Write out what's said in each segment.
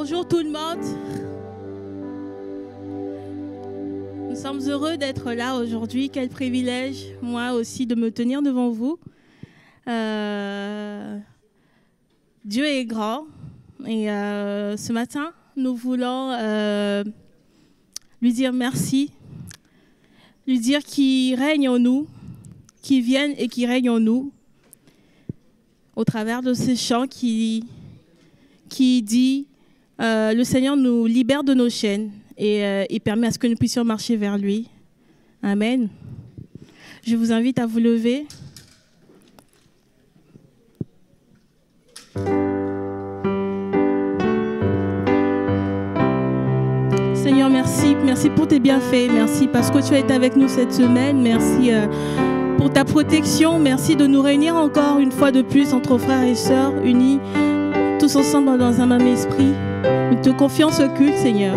Bonjour tout le monde. Nous sommes heureux d'être là aujourd'hui. Quel privilège, moi aussi, de me tenir devant vous. Dieu est grand et ce matin, nous voulons lui dire merci, lui dire qu'il règne en nous, qu'il vienne et qu'il règne en nous, au travers de ces chants qui dit le Seigneur nous libère de nos chaînes et permet à ce que nous puissions marcher vers lui. Amen. Je vous invite à vous lever. Seigneur, merci. Merci pour tes bienfaits. Merci parce que tu as été avec nous cette semaine. Merci pour ta protection. Merci de nous réunir encore une fois de plus entre frères et sœurs unis, tous ensemble dans un même esprit. Nous te confions ce culte, Seigneur.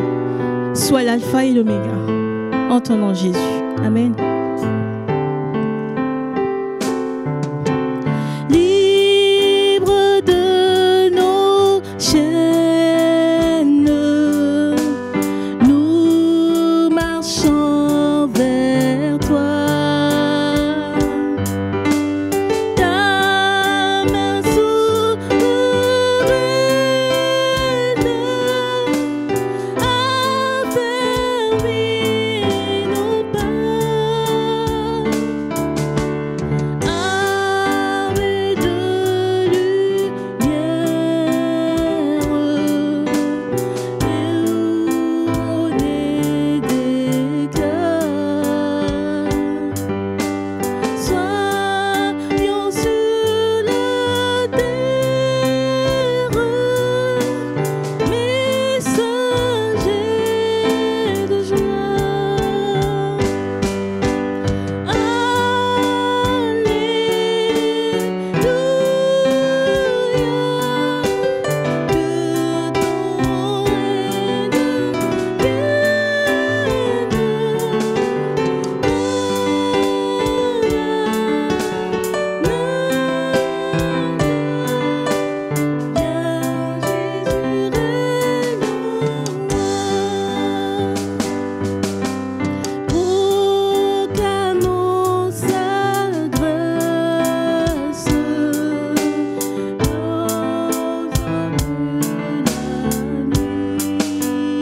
Sois l'alpha et l'oméga. En ton nom, Jésus. Amen. Libre de nos chaînes, nous marchons vers toi. Ta main souveraine a fermé nos pas. Armée de lumière et d'éclat, soyons sur la terre, messagers de joie. Proclamons sa grâce, nos hommes de la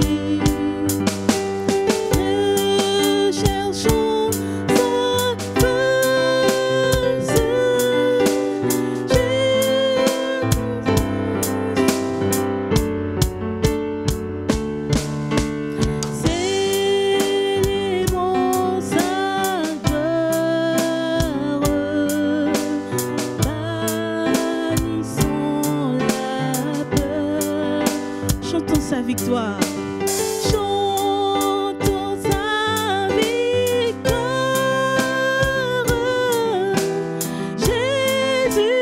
nuit. Recherchons sa face, célébrons sa gloire, bannissons la peur, chantons sa victoire. Chantons sa victoire. Jésus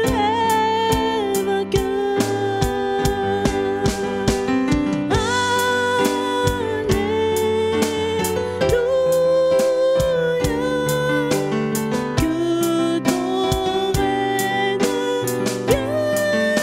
est vainqueur. Alléluia. Que ton règne vienne.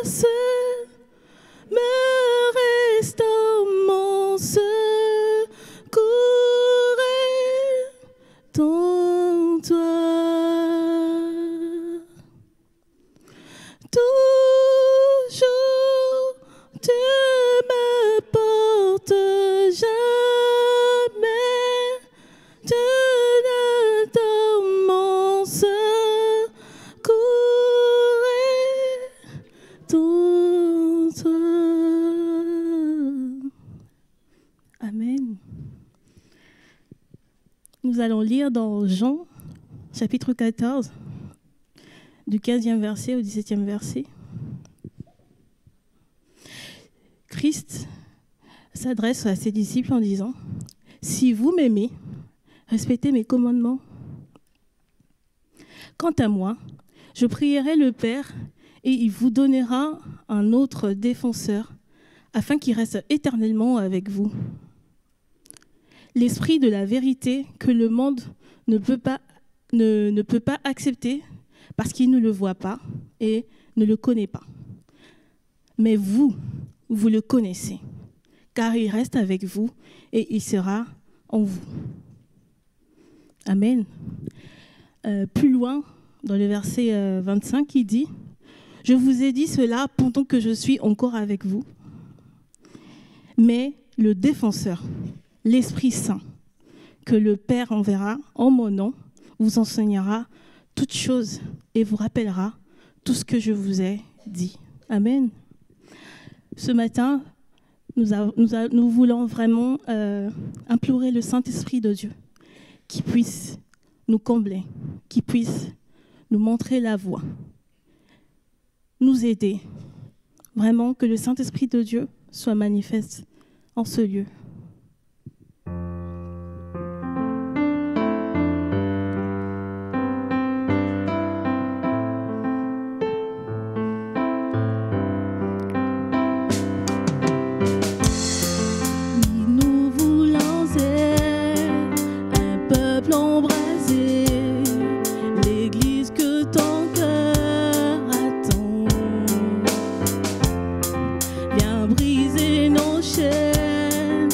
seul me restaure mon secours est en toi. Toujours tu me portes, jamais tu ne donnes mon secours est en toi. Amen. Nous allons lire dans Jean, chapitre 14, du 15e verset au 17e verset. Christ s'adresse à ses disciples en disant « Si vous m'aimez, respectez mes commandements. Quant à moi, je prierai le Père et il vous donnera un autre défenseur afin qu'il reste éternellement avec vous. L'esprit de la vérité que le monde ne peut pas accepter parce qu'il ne le voit pas et ne le connaît pas. Mais vous le connaissez, car il reste avec vous et il sera en vous. » Amen. Plus loin, dans le verset 25, il dit « Je vous ai dit cela pendant que je suis encore avec vous. Mais le défenseur, l'Esprit Saint, que le Père enverra en mon nom, vous enseignera toutes choses et vous rappellera tout ce que je vous ai dit. » Amen. Ce matin, nous voulons vraiment implorer le Saint-Esprit de Dieu qui puisse nous combler, qui puisse nous montrer la voie, nous aider. Vraiment que le Saint-Esprit de Dieu soit manifeste en ce lieu. Viens briser nos chaînes.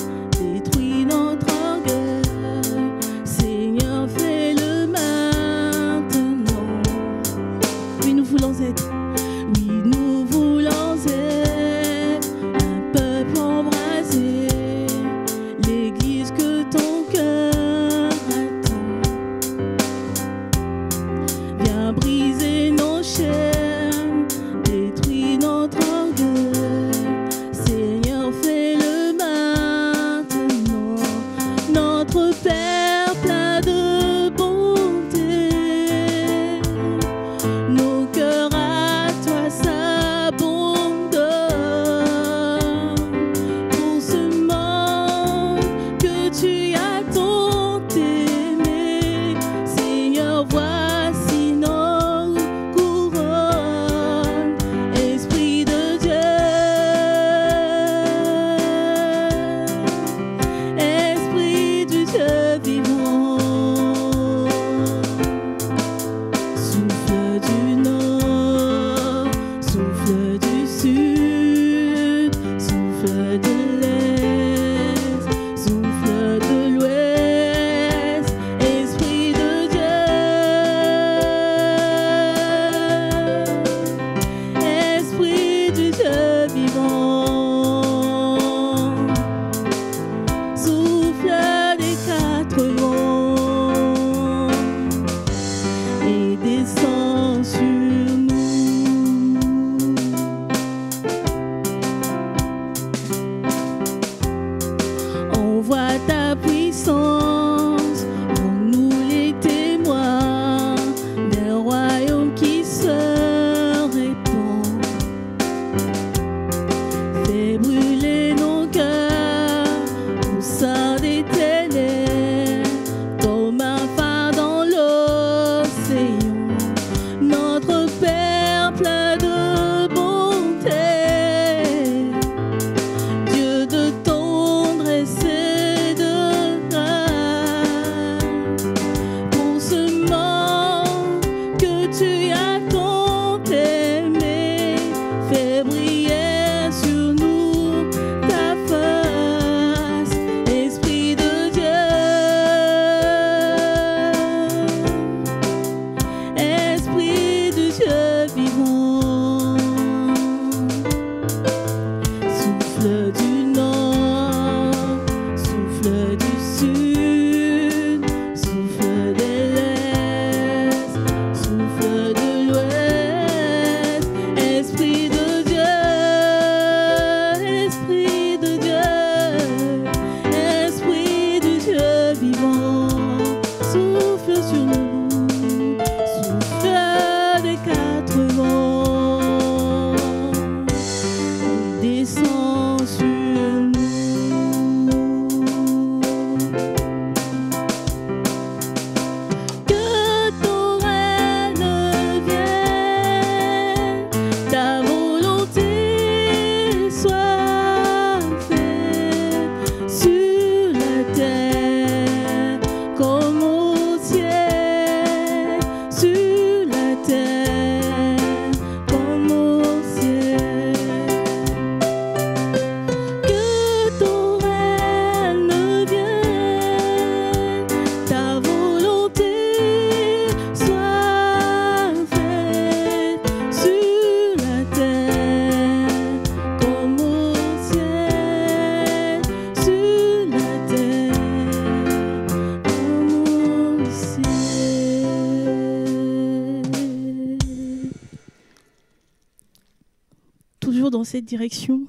toujours dans cette direction,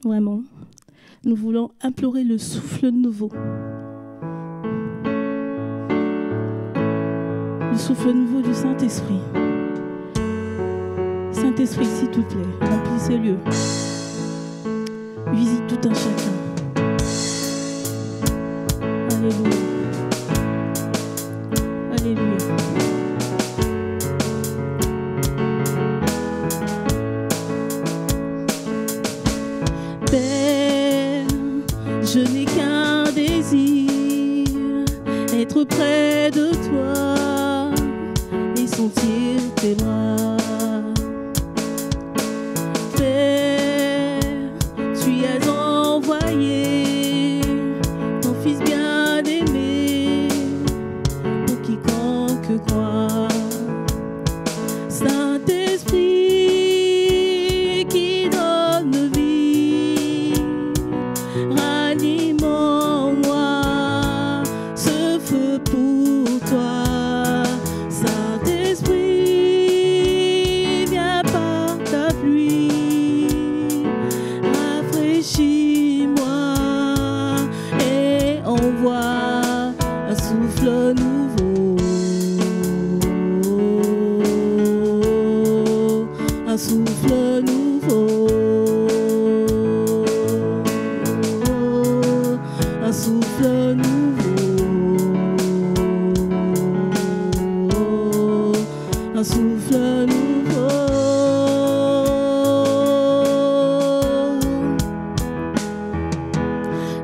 vraiment. Nous voulons implorer le souffle nouveau. Le souffle nouveau du Saint-Esprit. Saint-Esprit, s'il te plaît, remplis ce lieu. Visite tout un chacun. Alléluia. Alléluia. Père, je n'ai qu'un désir, être près de toi et sentir tes bras. Père, tu as envoyé ton Fils bien-aimé pour quiconque croit. Saint-Esprit qui donne vie, ranime en moi ce feu pour toi. Saint-Esprit, viens par ta pluie, rafraîchis-moi et envoie un souffle nouveau. Un souffle nouveau, un souffle nouveau, un souffle nouveau.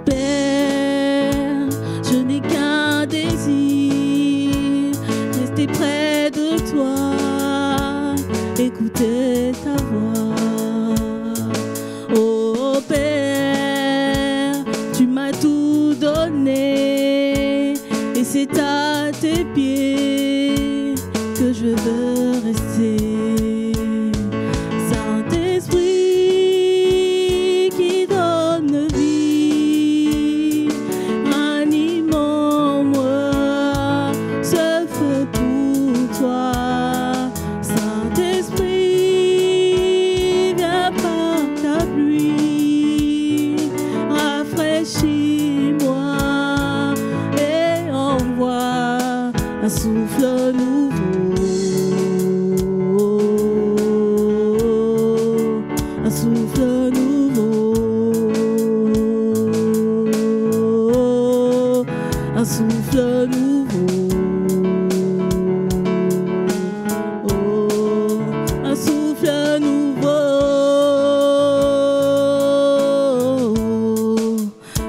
Père, je n'ai qu'un désir, rester près de toi, écouter ta voix. Oh Père, tu m'as tout donné et c'est à tes pieds que je veux rester. Saint-Esprit qui donne vie, ranime en moi ce feu pour toi. Saint-Esprit, viens par ta pluie, rafraîchis-moi et envoie un souffle nouveau, un souffle nouveau, un souffle nouveau. Un souffle nouveau,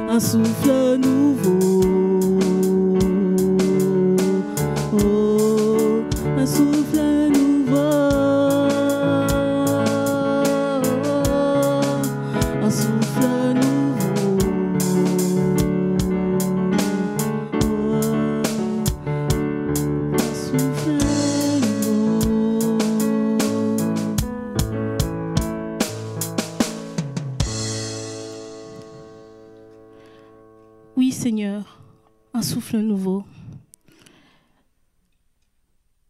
un souffle nouveau, un souffle nouveau, un souffle nouveau, un souffle nouveau. Oui, Seigneur, un souffle nouveau.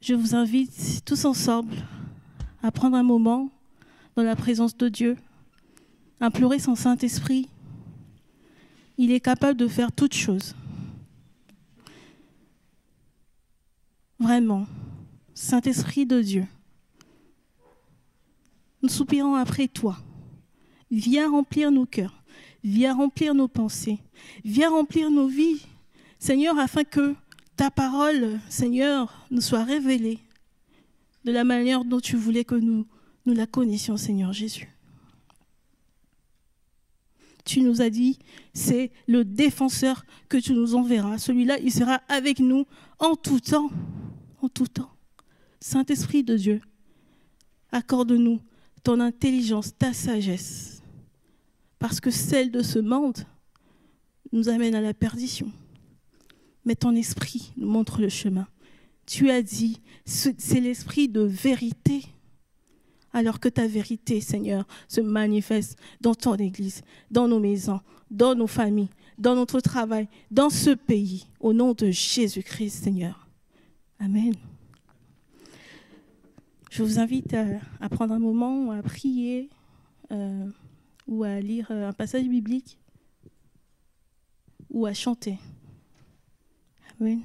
Je vous invite tous ensemble à prendre un moment dans la présence de Dieu, à implorer son Saint-Esprit. Il est capable de faire toutes choses. Vraiment, Saint-Esprit de Dieu, nous soupirons après toi. Viens remplir nos cœurs, viens remplir nos pensées, viens remplir nos vies, Seigneur, afin que ta parole, Seigneur, nous soit révélée de la manière dont tu voulais que nous la connaissions, Seigneur Jésus. Tu nous as dit, c'est le défenseur que tu nous enverras. Celui-là, il sera avec nous en tout temps. En tout temps. Saint-Esprit de Dieu, accorde-nous ton intelligence, ta sagesse. Parce que celle de ce monde nous amène à la perdition. Mais ton esprit nous montre le chemin. Tu as dit, c'est l'esprit de vérité. Alors que ta vérité, Seigneur, se manifeste dans ton Église, dans nos maisons, dans nos familles, dans notre travail, dans ce pays, au nom de Jésus-Christ, Seigneur. Amen. Je vous invite à prendre un moment, à prier, ou à lire un passage biblique ou à chanter. Amen.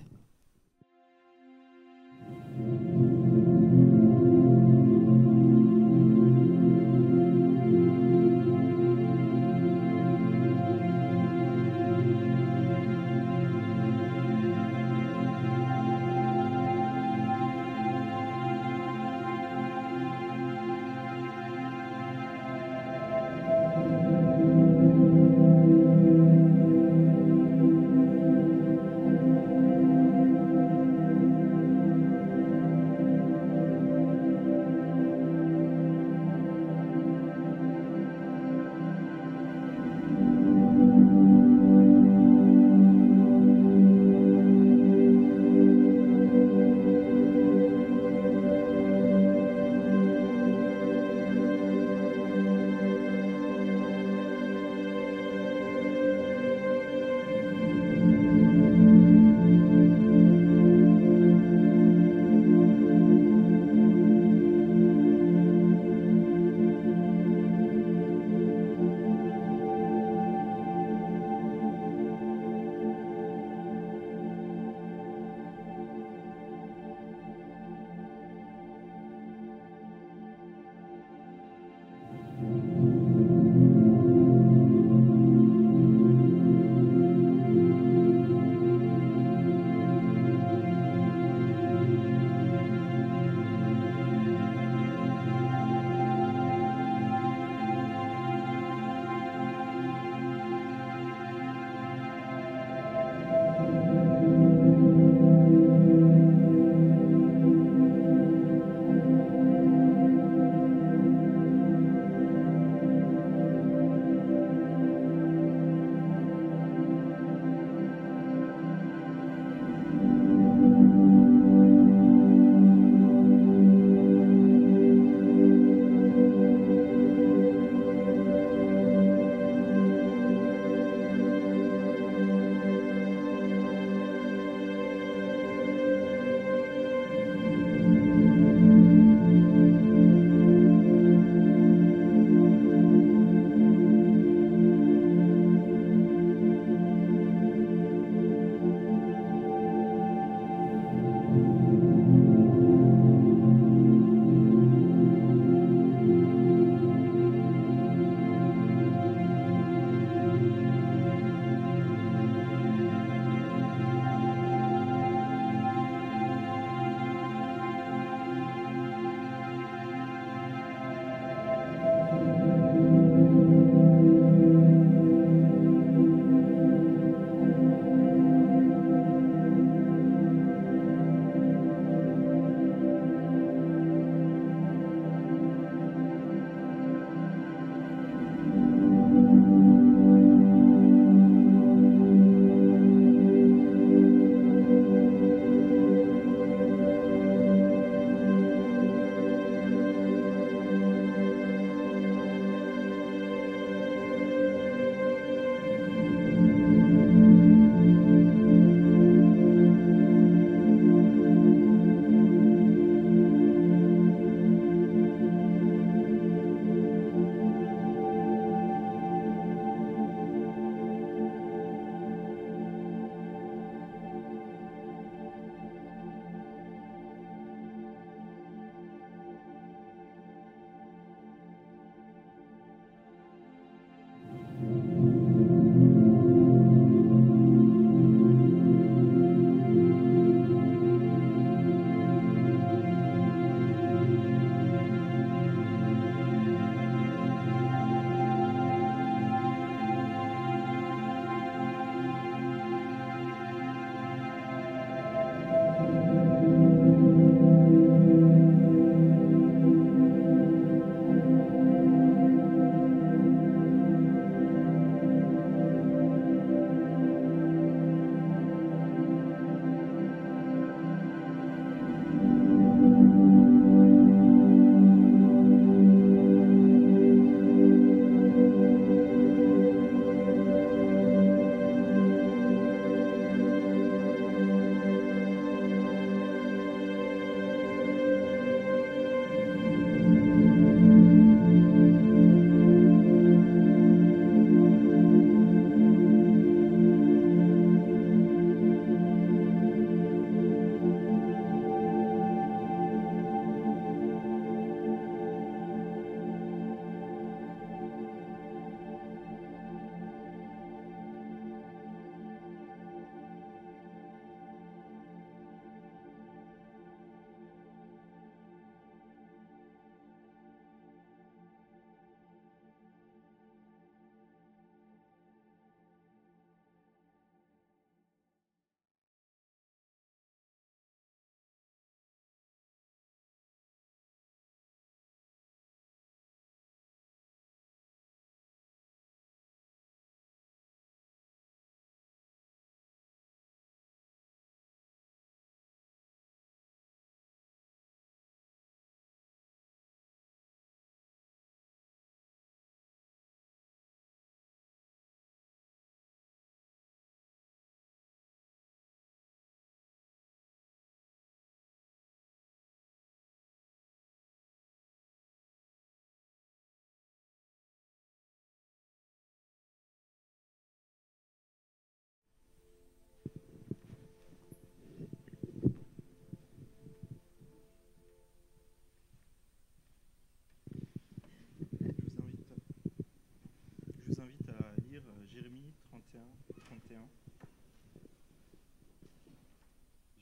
31.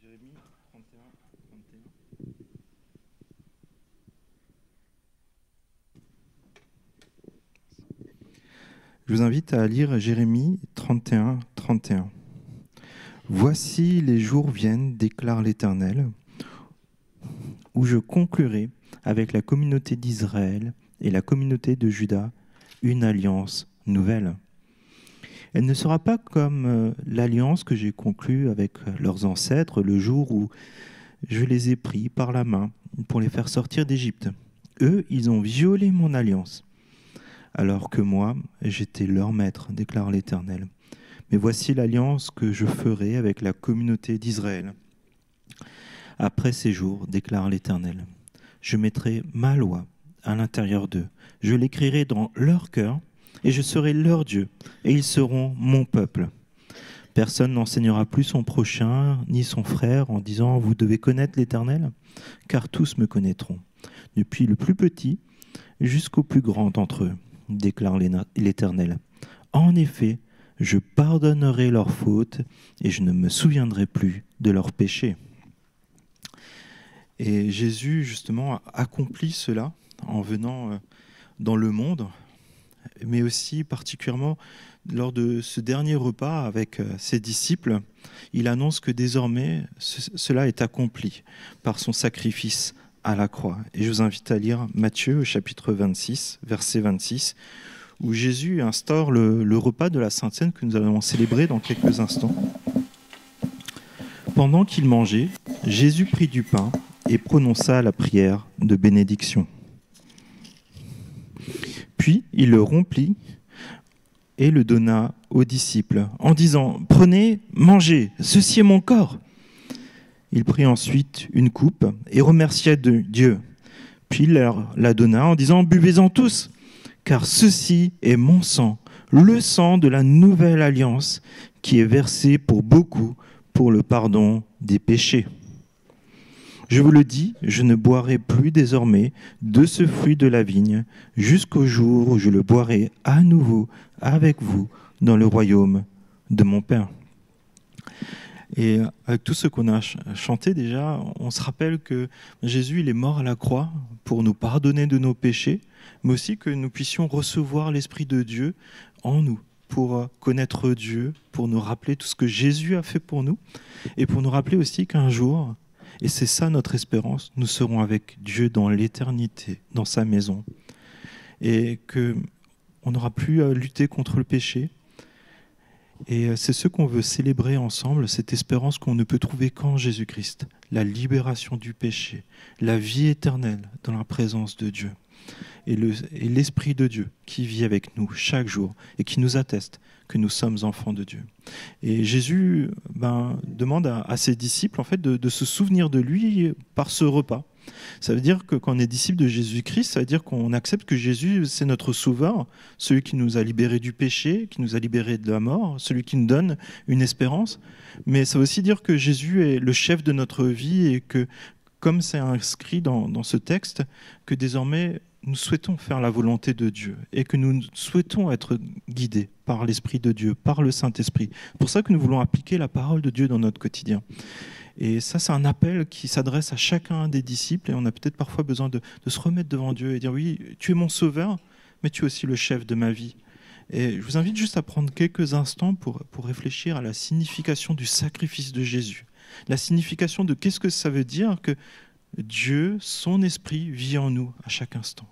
Jérémie 31, 31. Je vous invite à lire Jérémie 31, 31. Voici les jours viennent, déclare l'Éternel, où je conclurai avec la communauté d'Israël et la communauté de Juda une alliance nouvelle. Elle ne sera pas comme l'alliance que j'ai conclue avec leurs ancêtres le jour où je les ai pris par la main pour les faire sortir d'Égypte. Eux, ils ont violé mon alliance, alors que moi, j'étais leur maître, déclare l'Éternel. Mais voici l'alliance que je ferai avec la communauté d'Israël. Après ces jours, déclare l'Éternel, je mettrai ma loi à l'intérieur d'eux. Je l'écrirai dans leur cœur et je serai leur Dieu et ils seront mon peuple. Personne n'enseignera plus son prochain ni son frère en disant « Vous devez connaître l'Éternel » car tous me connaîtront, depuis le plus petit jusqu'au plus grand d'entre eux, déclare l'Éternel. En effet, je pardonnerai leurs fautes et je ne me souviendrai plus de leurs péchés. Et Jésus, justement, accomplit cela en venant dans le monde, mais aussi particulièrement lors de ce dernier repas avec ses disciples. Il annonce que désormais, cela est accompli par son sacrifice à la croix. Et je vous invite à lire Matthieu au chapitre 26, verset 26, où Jésus instaure le repas de la Sainte Seine que nous allons célébrer dans quelques instants. Pendant qu'il mangeait, Jésus prit du pain et prononça la prière de bénédiction. Puis il le rompit et le donna aux disciples en disant « Prenez, mangez, ceci est mon corps ». Il prit ensuite une coupe et remercia Dieu. Puis il leur la donna en disant « Buvez-en tous ». Car ceci est mon sang, le sang de la nouvelle alliance qui est versé pour beaucoup pour le pardon des péchés. Je vous le dis, je ne boirai plus désormais de ce fruit de la vigne jusqu'au jour où je le boirai à nouveau avec vous dans le royaume de mon Père. Et avec tout ce qu'on a chanté déjà, on se rappelle que Jésus il est mort à la croix pour nous pardonner de nos péchés, mais aussi que nous puissions recevoir l'Esprit de Dieu en nous, pour connaître Dieu, pour nous rappeler tout ce que Jésus a fait pour nous, et pour nous rappeler aussi qu'un jour, et c'est ça notre espérance, nous serons avec Dieu dans l'éternité, dans sa maison, et qu'on n'aura plus à lutter contre le péché. Et c'est ce qu'on veut célébrer ensemble, cette espérance qu'on ne peut trouver qu'en Jésus-Christ, la libération du péché, la vie éternelle dans la présence de Dieu, et l'Esprit de Dieu qui vit avec nous chaque jour et qui nous atteste que nous sommes enfants de Dieu. Et Jésus demande à ses disciples en fait, de se souvenir de lui par ce repas. Ça veut dire que quand on est disciple de Jésus-Christ, ça veut dire qu'on accepte que Jésus, c'est notre sauveur, celui qui nous a libérés du péché, qui nous a libérés de la mort, celui qui nous donne une espérance. Mais ça veut aussi dire que Jésus est le chef de notre vie et que, comme c'est inscrit dans ce texte, que désormais, nous souhaitons faire la volonté de Dieu et que nous souhaitons être guidés par l'Esprit de Dieu, par le Saint-Esprit. C'est pour ça que nous voulons appliquer la parole de Dieu dans notre quotidien. Et ça, c'est un appel qui s'adresse à chacun des disciples et on a peut-être parfois besoin de se remettre devant Dieu et dire « Oui, tu es mon sauveur, mais tu es aussi le chef de ma vie. » Et je vous invite juste à prendre quelques instants pour réfléchir à la signification du sacrifice de Jésus. La signification de qu'est-ce que ça veut dire que Dieu, son esprit, vit en nous à chaque instant.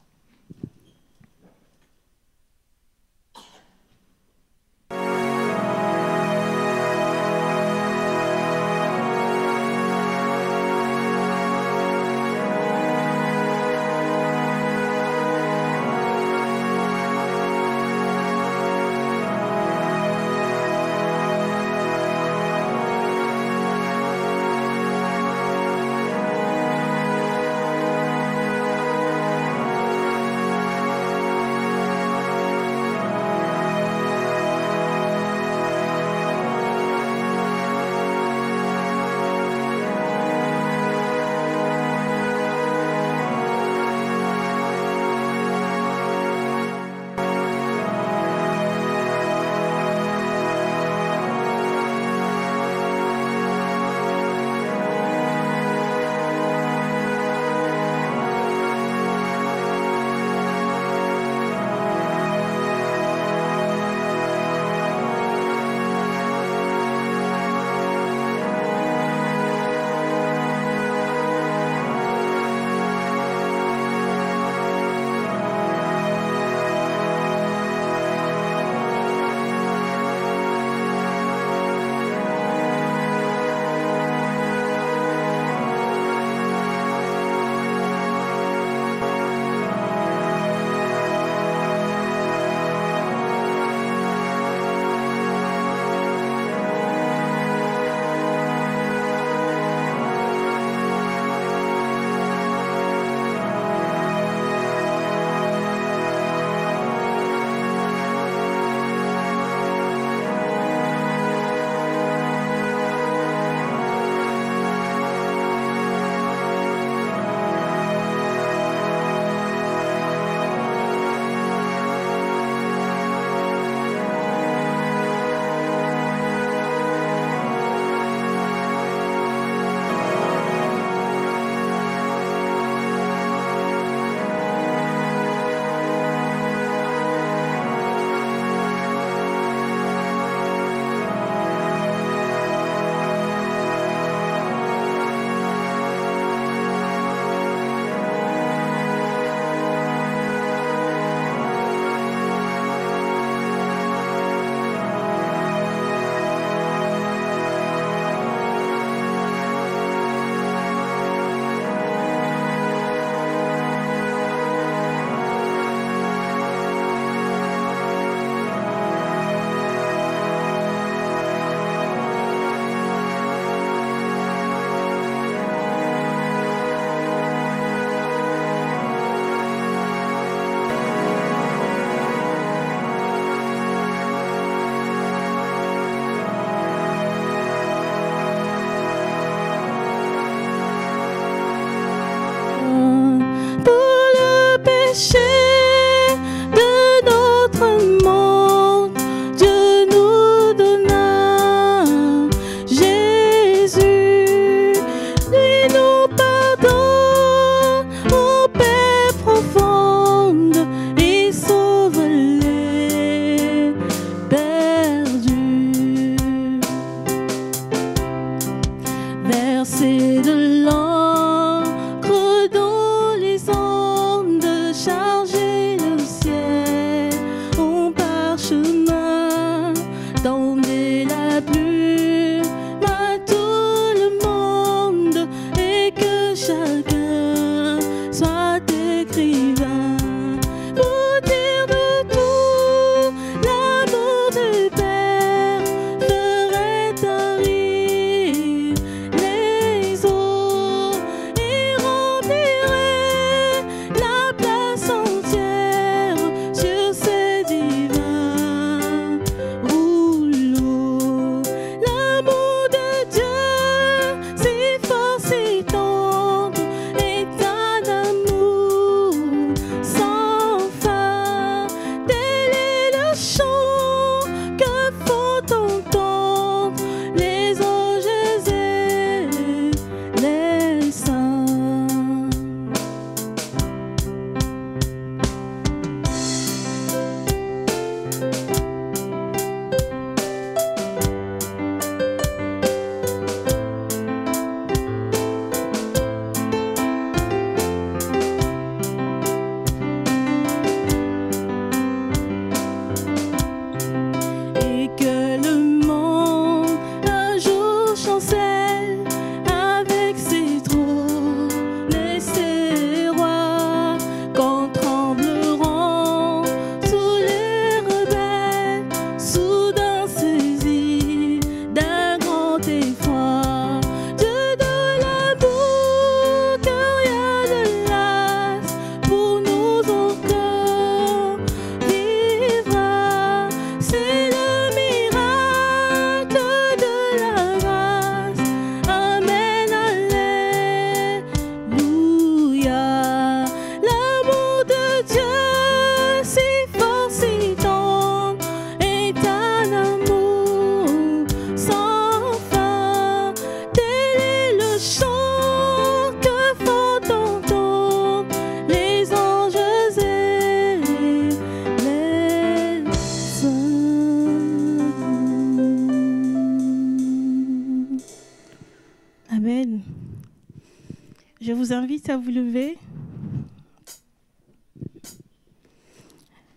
vous invite à vous lever.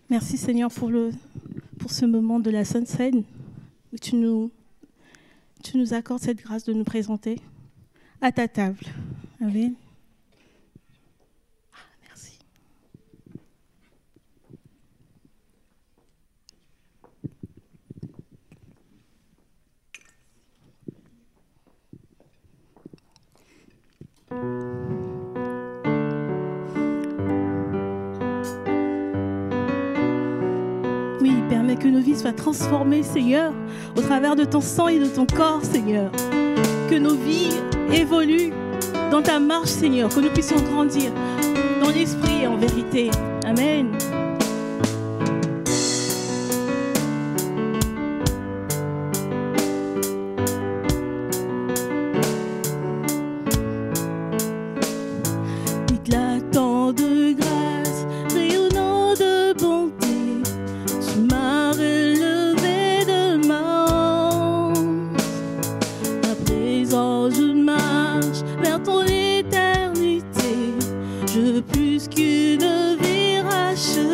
Merci Seigneur pour ce moment de la Sainte Seine où tu nous accordes cette grâce de nous présenter à ta table. Amen. Merci. Oui, permets que nos vies soient transformées, Seigneur, au travers de ton sang et de ton corps, Seigneur. Que nos vies évoluent dans ta marche, Seigneur, que nous puissions grandir dans l'esprit et en vérité. Amen. Éclatant de grâce, rayonnant de bonté, tu m'as relevé de ma honte. À présent, je marche vers ton éternité. Je veux plus qu'une vie rachetée.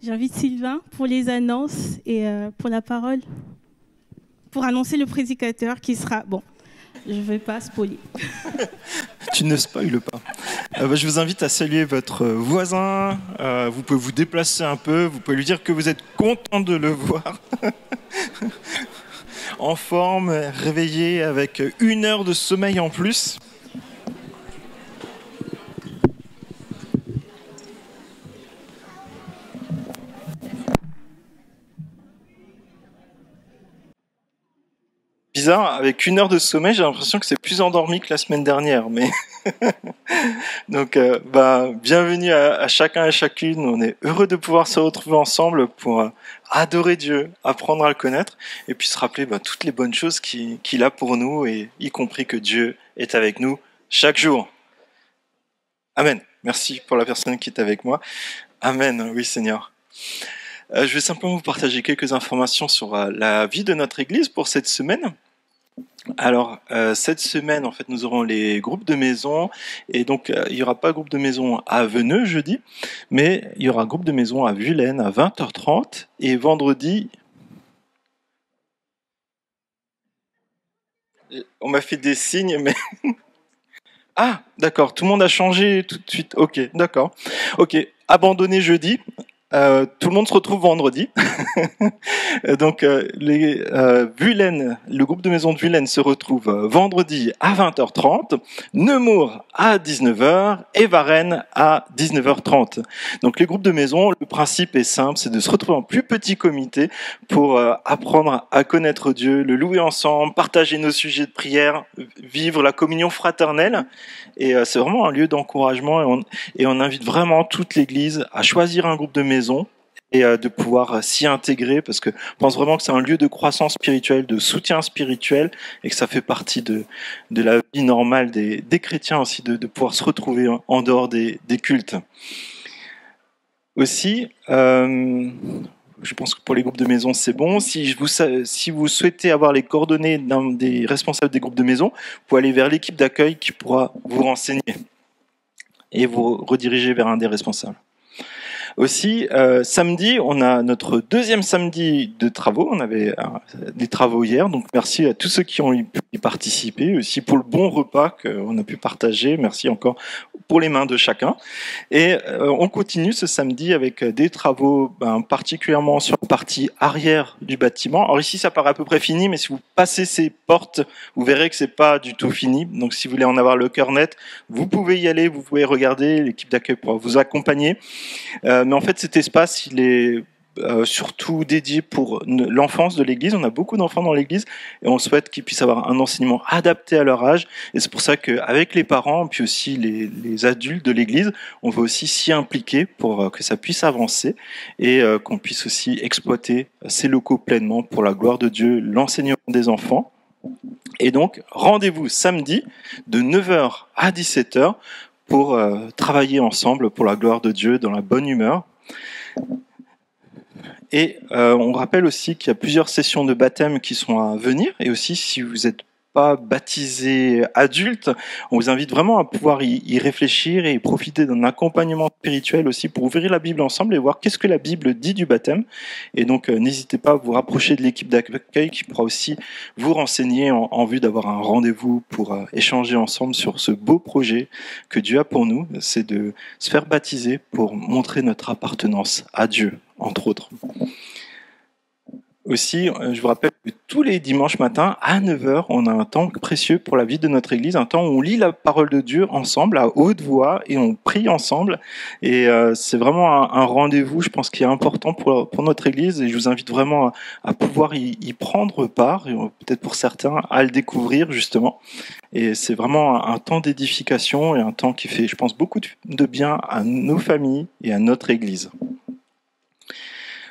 J'invite Sylvain pour les annonces et pour la parole, pour annoncer le prédicateur qui sera... Bon, je ne vais pas spoiler. Tu ne spoiles pas. Je vous invite à saluer votre voisin. Vous pouvez vous déplacer un peu. Vous pouvez lui dire que vous êtes content de le voir. En forme, réveillé avec 1 heure de sommeil en plus. Bizarre, avec 1 heure de sommeil, j'ai l'impression que c'est plus endormi que la semaine dernière. Mais donc, bienvenue à chacun et chacune. On est heureux de pouvoir se retrouver ensemble pour adorer Dieu, apprendre à le connaître, et puis se rappeler toutes les bonnes choses qu'il a pour nous, et y compris que Dieu est avec nous chaque jour. Amen. Merci pour la personne qui est avec moi. Amen. Oui, Seigneur. Je vais simplement vous partager quelques informations sur la vie de notre Église pour cette semaine. Alors, cette semaine, en fait, nous aurons les groupes de maison, et donc il n'y aura pas groupe de maison à Veneux jeudi, mais il y aura groupe de maison à Vulaine à 20h30, et vendredi, on m'a fait des signes, mais... Ah, d'accord, tout le monde a changé tout de suite, ok, d'accord. Ok, abandonné jeudi, tout le monde se retrouve vendredi. Donc, Vulaine, le groupe de maison de Vulaine se retrouve vendredi à 20h30, Nemours à 19h et Varennes à 19h30. Donc, les groupes de maison, le principe est simple, c'est de se retrouver en plus petit comité pour apprendre à connaître Dieu, le louer ensemble, partager nos sujets de prière, vivre la communion fraternelle. Et c'est vraiment un lieu d'encouragement, et on invite vraiment toute l'Église à choisir un groupe de maison et de pouvoir s'y intégrer, parce que je pense vraiment que c'est un lieu de croissance spirituelle, de soutien spirituel, et que ça fait partie de la vie normale des chrétiens aussi, de pouvoir se retrouver en dehors des cultes. Aussi, je pense que pour les groupes de maison, c'est bon. Si vous souhaitez avoir les coordonnées d'un des responsables des groupes de maison, vous pouvez aller vers l'équipe d'accueil qui pourra vous renseigner et vous rediriger vers un des responsables. Aussi, samedi, on a notre 2e samedi de travaux. On avait des travaux hier, donc merci à tous ceux qui ont pu y participer, aussi pour le bon repas qu'on a pu partager. Merci encore pour les mains de chacun. Et on continue ce samedi avec des travaux particulièrement sur la partie arrière du bâtiment. Alors ici, ça paraît à peu près fini, mais si vous passez ces portes, vous verrez que c'est pas du tout fini. Donc si vous voulez en avoir le cœur net, vous pouvez y aller, vous pouvez regarder, l'équipe d'accueil pourra vous accompagner. Mais en fait, cet espace, il est surtout dédié pour l'enfance de l'Église. On a beaucoup d'enfants dans l'Église et on souhaite qu'ils puissent avoir un enseignement adapté à leur âge. Et c'est pour ça qu'avec les parents, puis aussi les adultes de l'Église, on va aussi s'y impliquer pour que ça puisse avancer et qu'on puisse aussi exploiter ces locaux pleinement pour la gloire de Dieu, l'enseignement des enfants. Et donc, rendez-vous samedi de 9h à 17h pour travailler ensemble pour la gloire de Dieu dans la bonne humeur. Et on rappelle aussi qu'il y a plusieurs sessions de baptême qui sont à venir, et aussi si vous n'êtes pas baptisé adulte, on vous invite vraiment à pouvoir y réfléchir et profiter d'un accompagnement spirituel aussi pour ouvrir la Bible ensemble et voir qu'est-ce que la Bible dit du baptême. Et donc n'hésitez pas à vous rapprocher de l'équipe d'accueil qui pourra aussi vous renseigner en vue d'avoir un rendez-vous pour échanger ensemble sur ce beau projet que Dieu a pour nous, c'est de se faire baptiser pour montrer notre appartenance à Dieu, entre autres. Aussi, je vous rappelle que tous les dimanches matins, à 9h, on a un temps précieux pour la vie de notre Église, un temps où on lit la parole de Dieu ensemble, à haute voix, et on prie ensemble. Et c'est vraiment un rendez-vous, je pense, qui est important pour notre Église, et je vous invite vraiment à pouvoir y prendre part, et peut-être pour certains, à le découvrir, justement. Et c'est vraiment un temps d'édification, et un temps qui fait, je pense, beaucoup de bien à nos familles et à notre Église.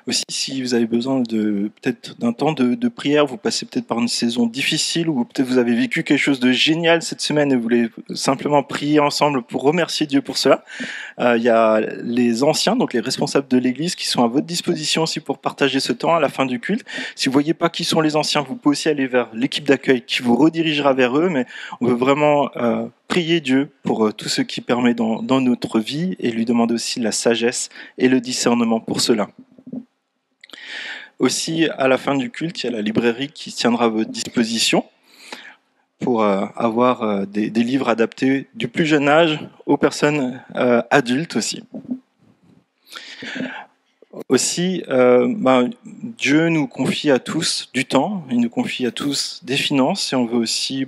Aussi, si vous avez besoin peut-être d'un temps de prière, vous passez peut-être par une saison difficile ou peut-être vous avez vécu quelque chose de génial cette semaine et vous voulez simplement prier ensemble pour remercier Dieu pour cela. Il y a les anciens, donc les responsables de l'Église, qui sont à votre disposition aussi pour partager ce temps à la fin du culte. Si vous voyez pas qui sont les anciens, vous pouvez aussi aller vers l'équipe d'accueil qui vous redirigera vers eux, mais on veut vraiment prier Dieu pour tout ce qu'il permet dans notre vie et lui demander aussi la sagesse et le discernement pour cela. Aussi, à la fin du culte, il y a la librairie qui se tiendra à votre disposition pour avoir des livres adaptés du plus jeune âge aux personnes adultes aussi. Aussi, Dieu nous confie à tous du temps, il nous confie à tous des finances et on veut aussi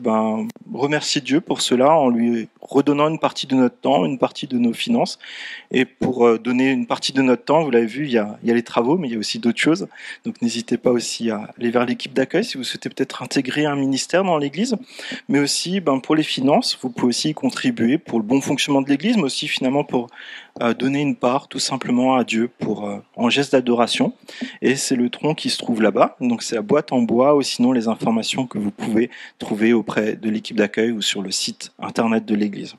remercier Dieu pour cela en lui redonnant une partie de notre temps, une partie de nos finances. Et pour donner une partie de notre temps, vous l'avez vu, il y a les travaux, mais il y a aussi d'autres choses. Donc n'hésitez pas aussi à aller vers l'équipe d'accueil si vous souhaitez peut-être intégrer un ministère dans l'Église. Mais aussi pour les finances, vous pouvez aussi y contribuer pour le bon fonctionnement de l'Église, mais aussi finalement pour donner une part tout simplement à Dieu en geste d'adoration. Et c'est le tronc qui se trouve là-bas. Donc c'est la boîte en bois ou sinon les informations que vous pouvez trouver auprès de l'équipe d'accueil ou sur le site internet de l'Église.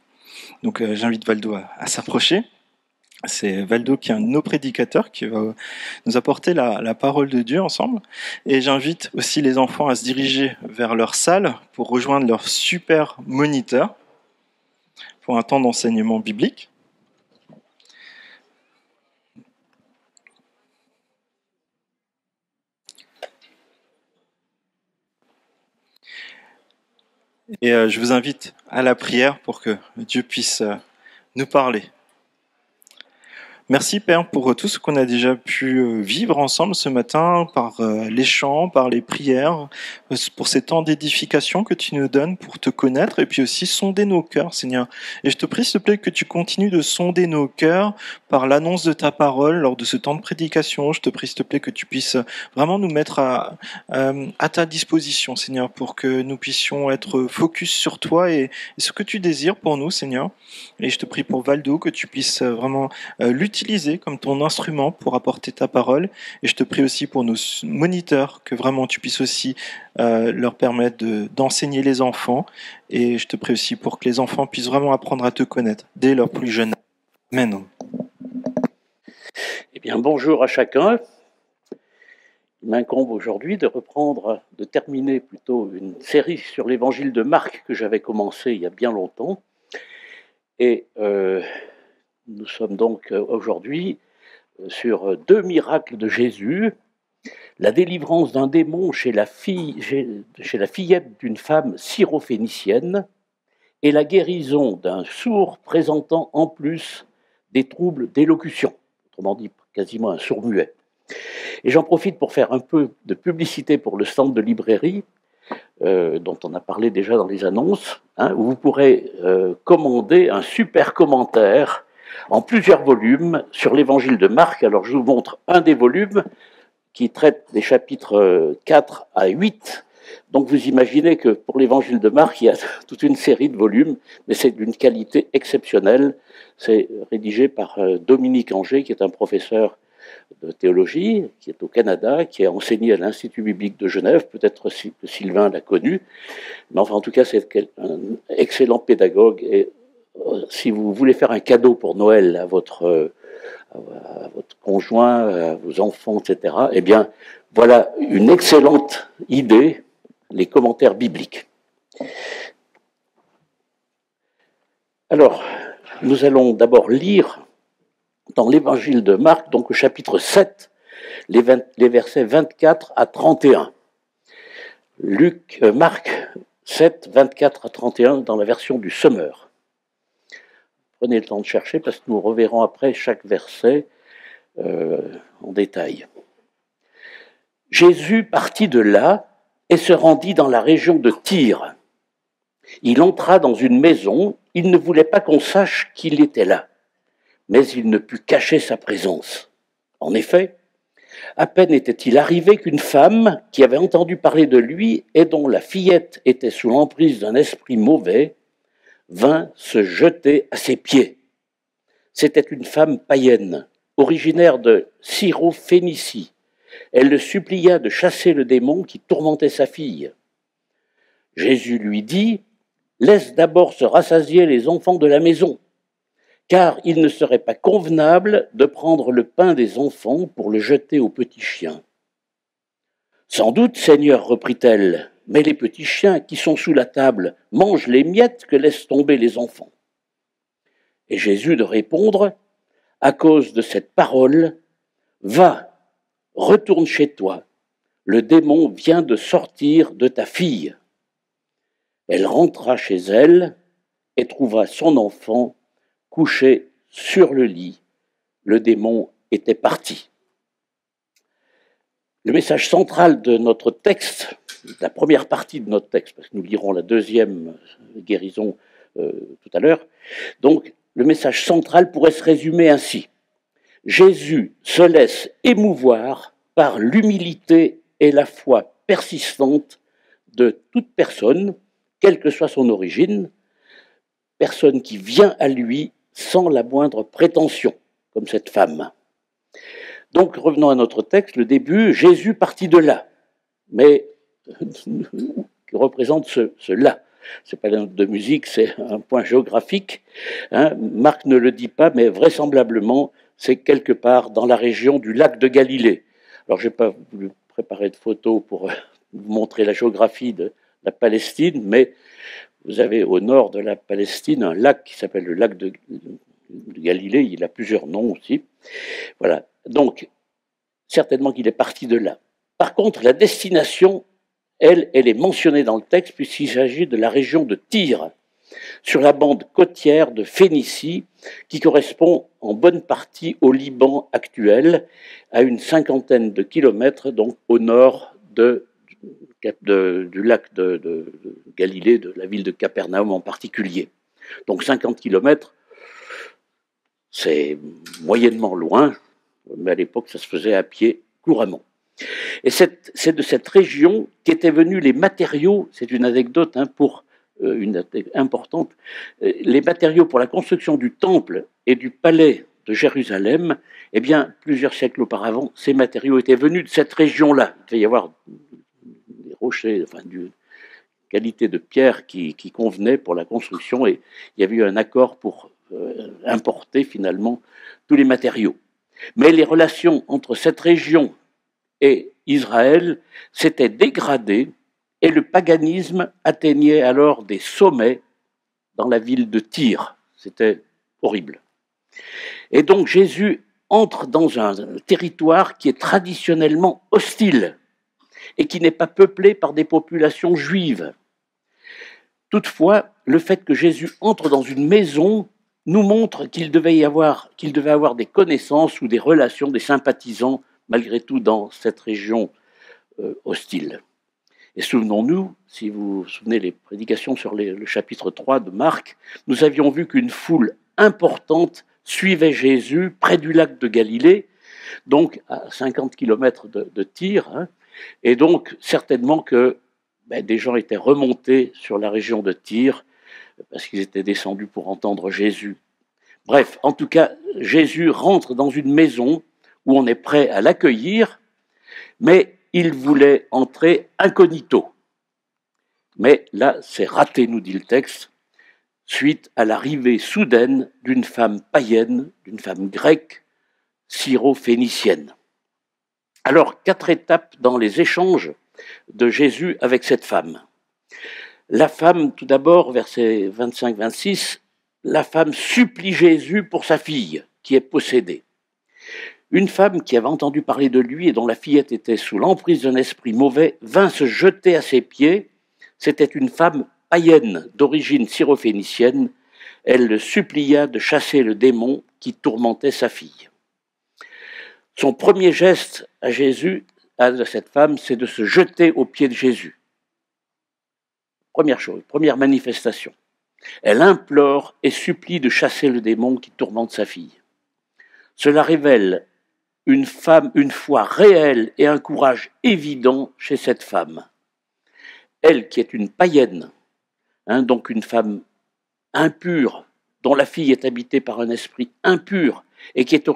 Donc j'invite Valdo à s'approcher. C'est Valdo qui est un de nos prédicateurs qui va nous apporter la parole de Dieu ensemble. Et j'invite aussi les enfants à se diriger vers leur salle pour rejoindre leur super moniteur pour un temps d'enseignement biblique. Et je vous invite à la prière pour que Dieu puisse nous parler. Merci Père pour tout ce qu'on a déjà pu vivre ensemble ce matin par les chants, par les prières, pour ces temps d'édification que tu nous donnes pour te connaître et puis aussi sonder nos cœurs, Seigneur. Et je te prie, s'il te plaît, que tu continues de sonder nos cœurs par l'annonce de ta parole lors de ce temps de prédication. Je te prie, s'il te plaît, que tu puisses vraiment nous mettre à ta disposition, Seigneur, pour que nous puissions être focus sur toi et ce que tu désires pour nous, Seigneur. Et je te prie pour Valdo, que tu puisses vraiment l'utiliser comme ton instrument pour apporter ta parole. Et je te prie aussi pour nos moniteurs, que vraiment tu puisses aussi leur permettre d'enseigner les enfants. Et je te prie aussi pour que les enfants puissent vraiment apprendre à te connaître dès leur plus jeune âge. Amen. Eh bien, bonjour à chacun. Il m'incombe aujourd'hui de terminer plutôt une série sur l'évangile de Marc que j'avais commencé il y a bien longtemps. Et nous sommes donc aujourd'hui sur 2 miracles de Jésus, la délivrance d'un démon chez la fillette d'une femme syrophénicienne et la guérison d'un sourd présentant en plus des troubles d'élocution, autrement dit quasiment un sourd-muet. Et j'en profite pour faire un peu de publicité pour le stand de librairie, dont on a parlé déjà dans les annonces, où vous pourrez commander un super commentaire en plusieurs volumes sur l'évangile de Marc. Alors je vous montre un des volumes qui traite des chapitres 4 à 8. Donc vous imaginez que pour l'évangile de Marc, il y a toute une série de volumes, mais c'est d'une qualité exceptionnelle. C'est rédigé par Dominique Anger, qui est un professeur de théologie, qui est au Canada, qui a enseigné à l'Institut biblique de Genève, peut-être que Sylvain l'a connu, mais enfin en tout cas c'est un excellent pédagogue, et si vous voulez faire un cadeau pour Noël à votre conjoint, à vos enfants, etc., eh bien voilà une excellente idée, les commentaires bibliques. Alors, nous allons d'abord lire dans l'évangile de Marc, donc au chapitre 7, les versets 24 à 31. Marc 7, 24 à 31 dans la version du Semeur. Prenez le temps de chercher parce que nous reverrons après chaque verset en détail. Jésus partit de là et se rendit dans la région de Tyr. Il entra dans une maison, il ne voulait pas qu'on sache qu'il était là, mais il ne put cacher sa présence. En effet, à peine était-il arrivé qu'une femme qui avait entendu parler de lui et dont la fillette était sous l'emprise d'un esprit mauvais, vint se jeter à ses pieds. C'était une femme païenne originaire de Syrophénicie. Elle le supplia de chasser le démon qui tourmentait sa fille. Jésus lui dit, « Laisse d'abord se rassasier les enfants de la maison, car il ne serait pas convenable de prendre le pain des enfants pour le jeter aux petits chiens. » « Sans doute, Seigneur, reprit-elle, mais les petits chiens qui sont sous la table mangent les miettes que laissent tomber les enfants. » Et Jésus de répondre, « À cause de cette parole, va, retourne chez toi, le démon vient de sortir de ta fille. » Elle rentra chez elle et trouva son enfant couché sur le lit. Le démon était parti. Le message central de notre texte, la première partie de notre texte, parce que nous lirons la deuxième guérison tout à l'heure, donc le message central pourrait se résumer ainsi. Jésus se laisse émouvoir par l'humilité et la foi persistante de toute personne, quelle que soit son origine, personne qui vient à lui sans la moindre prétention, comme cette femme. Donc, revenons à notre texte, le début, Jésus partit de là, mais qui représente ce là. Ce n'est pas la note de musique, c'est un point géographique. Hein. Marc ne le dit pas, mais vraisemblablement, c'est quelque part dans la région du lac de Galilée. Alors, je n'ai pas voulu préparer de photos pour vous montrer la géographie de la Palestine, mais vous avez au nord de la Palestine un lac qui s'appelle le lac de Galilée, il a plusieurs noms aussi. Voilà. Donc, certainement qu'il est parti de là. Par contre, la destination, elle est mentionnée dans le texte puisqu'il s'agit de la région de Tyr, sur la bande côtière de Phénicie, qui correspond en bonne partie au Liban actuel, à une 50aine de kilomètres, donc au nord du lac de Galilée, de la ville de Capernaum en particulier. Donc 50 kilomètres, c'est moyennement loin, mais à l'époque, ça se faisait à pied couramment. Et c'est de cette région qu'étaient venus les matériaux, c'est une anecdote importante, les matériaux pour la construction du temple et du palais de Jérusalem, eh bien, plusieurs siècles auparavant, ces matériaux étaient venus de cette région-là. Il devait y avoir des rochers, enfin, d'une qualité de pierre qui convenait pour la construction, et il y avait eu un accord pour importer finalement tous les matériaux. Mais les relations entre cette région et Israël s'étaient dégradées et le paganisme atteignait alors des sommets dans la ville de Tyr. C'était horrible. Et donc Jésus entre dans un territoire qui est traditionnellement hostile et qui n'est pas peuplé par des populations juives. Toutefois, le fait que Jésus entre dans une maison nous montre qu'il devait avoir des connaissances ou des relations, des sympathisants, malgré tout, dans cette région hostile. Et souvenons-nous, si vous vous souvenez les prédications sur le chapitre 3 de Marc, nous avions vu qu'une foule importante suivait Jésus près du lac de Galilée, donc à 50 km de Tyr, hein, et donc certainement que des gens étaient remontés sur la région de Tyr, parce qu'ils étaient descendus pour entendre Jésus. Bref, en tout cas, Jésus rentre dans une maison où on est prêt à l'accueillir, mais il voulait entrer incognito. Mais là, c'est raté, nous dit le texte, suite à l'arrivée soudaine d'une femme païenne, d'une femme grecque, syrophénicienne. Alors, 4 étapes dans les échanges de Jésus avec cette femme. La femme, tout d'abord, versets 25-26, la femme supplie Jésus pour sa fille, qui est possédée. Une femme qui avait entendu parler de lui et dont la fillette était sous l'emprise d'un esprit mauvais vint se jeter à ses pieds. C'était une femme païenne d'origine syrophénicienne. Elle le supplia de chasser le démon qui tourmentait sa fille. Son premier geste à Jésus, à cette femme, c'est de se jeter aux pieds de Jésus. Première chose, première manifestation. Elle implore et supplie de chasser le démon qui tourmente sa fille. Cela révèle une foi réelle et un courage évident chez cette femme. Elle qui est une païenne, donc une femme impure, dont la fille est habitée par un esprit impur, et qui est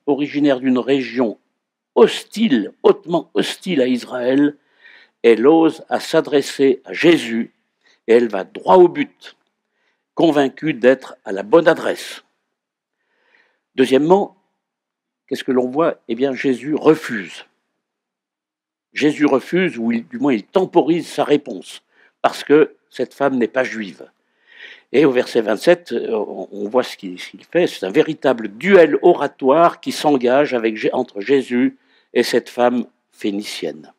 originaire d'une région hostile, hautement hostile à Israël, elle ose à s'adresser à Jésus et elle va droit au but, convaincue d'être à la bonne adresse. Deuxièmement, qu'est-ce que l'on voit? Eh bien, Jésus refuse. Jésus refuse, ou du moins il temporise sa réponse, parce que cette femme n'est pas juive. Et au verset 27, on voit ce qu'il fait, c'est un véritable duel oratoire qui s'engage entre Jésus et cette femme phénicienne.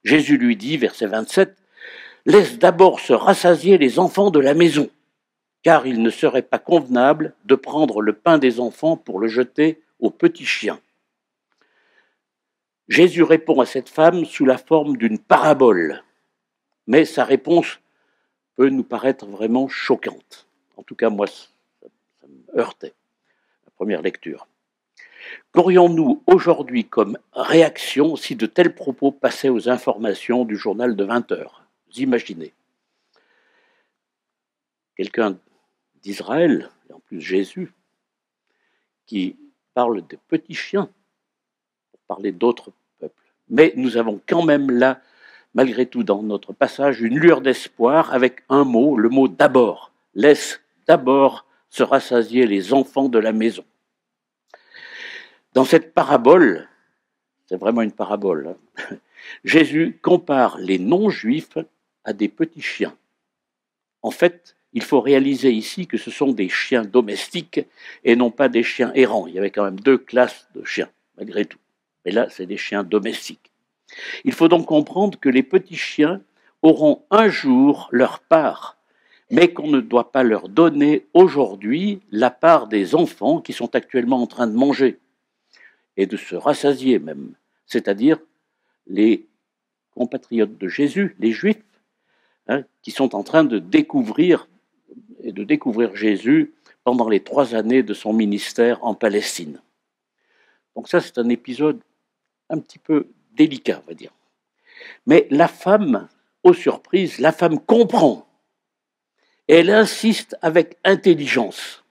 Jésus lui dit, verset 27, « Laisse d'abord se rassasier les enfants de la maison, car il ne serait pas convenable de prendre le pain des enfants pour le jeter aux petits chiens. » Jésus répond à cette femme sous la forme d'une parabole, mais sa réponse peut nous paraître vraiment choquante. En tout cas, moi, ça me heurtait, la première lecture. Qu'aurions-nous aujourd'hui comme réaction si de tels propos passaient aux informations du journal de 20 heures? Vous imaginez. Quelqu'un d'Israël, et en plus Jésus, qui parle des petits chiens, pour parler d'autres peuples. Mais nous avons quand même là, malgré tout, dans notre passage, une lueur d'espoir avec un mot, le mot d'abord. Laisse d'abord se rassasier les enfants de la maison. Dans cette parabole, c'est vraiment une parabole, hein, Jésus compare les non-juifs à des petits chiens. En fait, il faut réaliser ici que ce sont des chiens domestiques et non pas des chiens errants. Il y avait quand même 2 classes de chiens, malgré tout. Mais là, c'est des chiens domestiques. Il faut donc comprendre que les petits chiens auront un jour leur part, mais qu'on ne doit pas leur donner aujourd'hui la part des enfants qui sont actuellement en train de manger et de se rassasier même, c'est-à-dire les compatriotes de Jésus, les Juifs, hein, qui sont en train de découvrir Jésus pendant les 3 années de son ministère en Palestine. Donc ça, c'est un épisode un petit peu délicat, on va dire. Mais la femme, aux surprises, la femme comprend. Et elle insiste avec intelligence.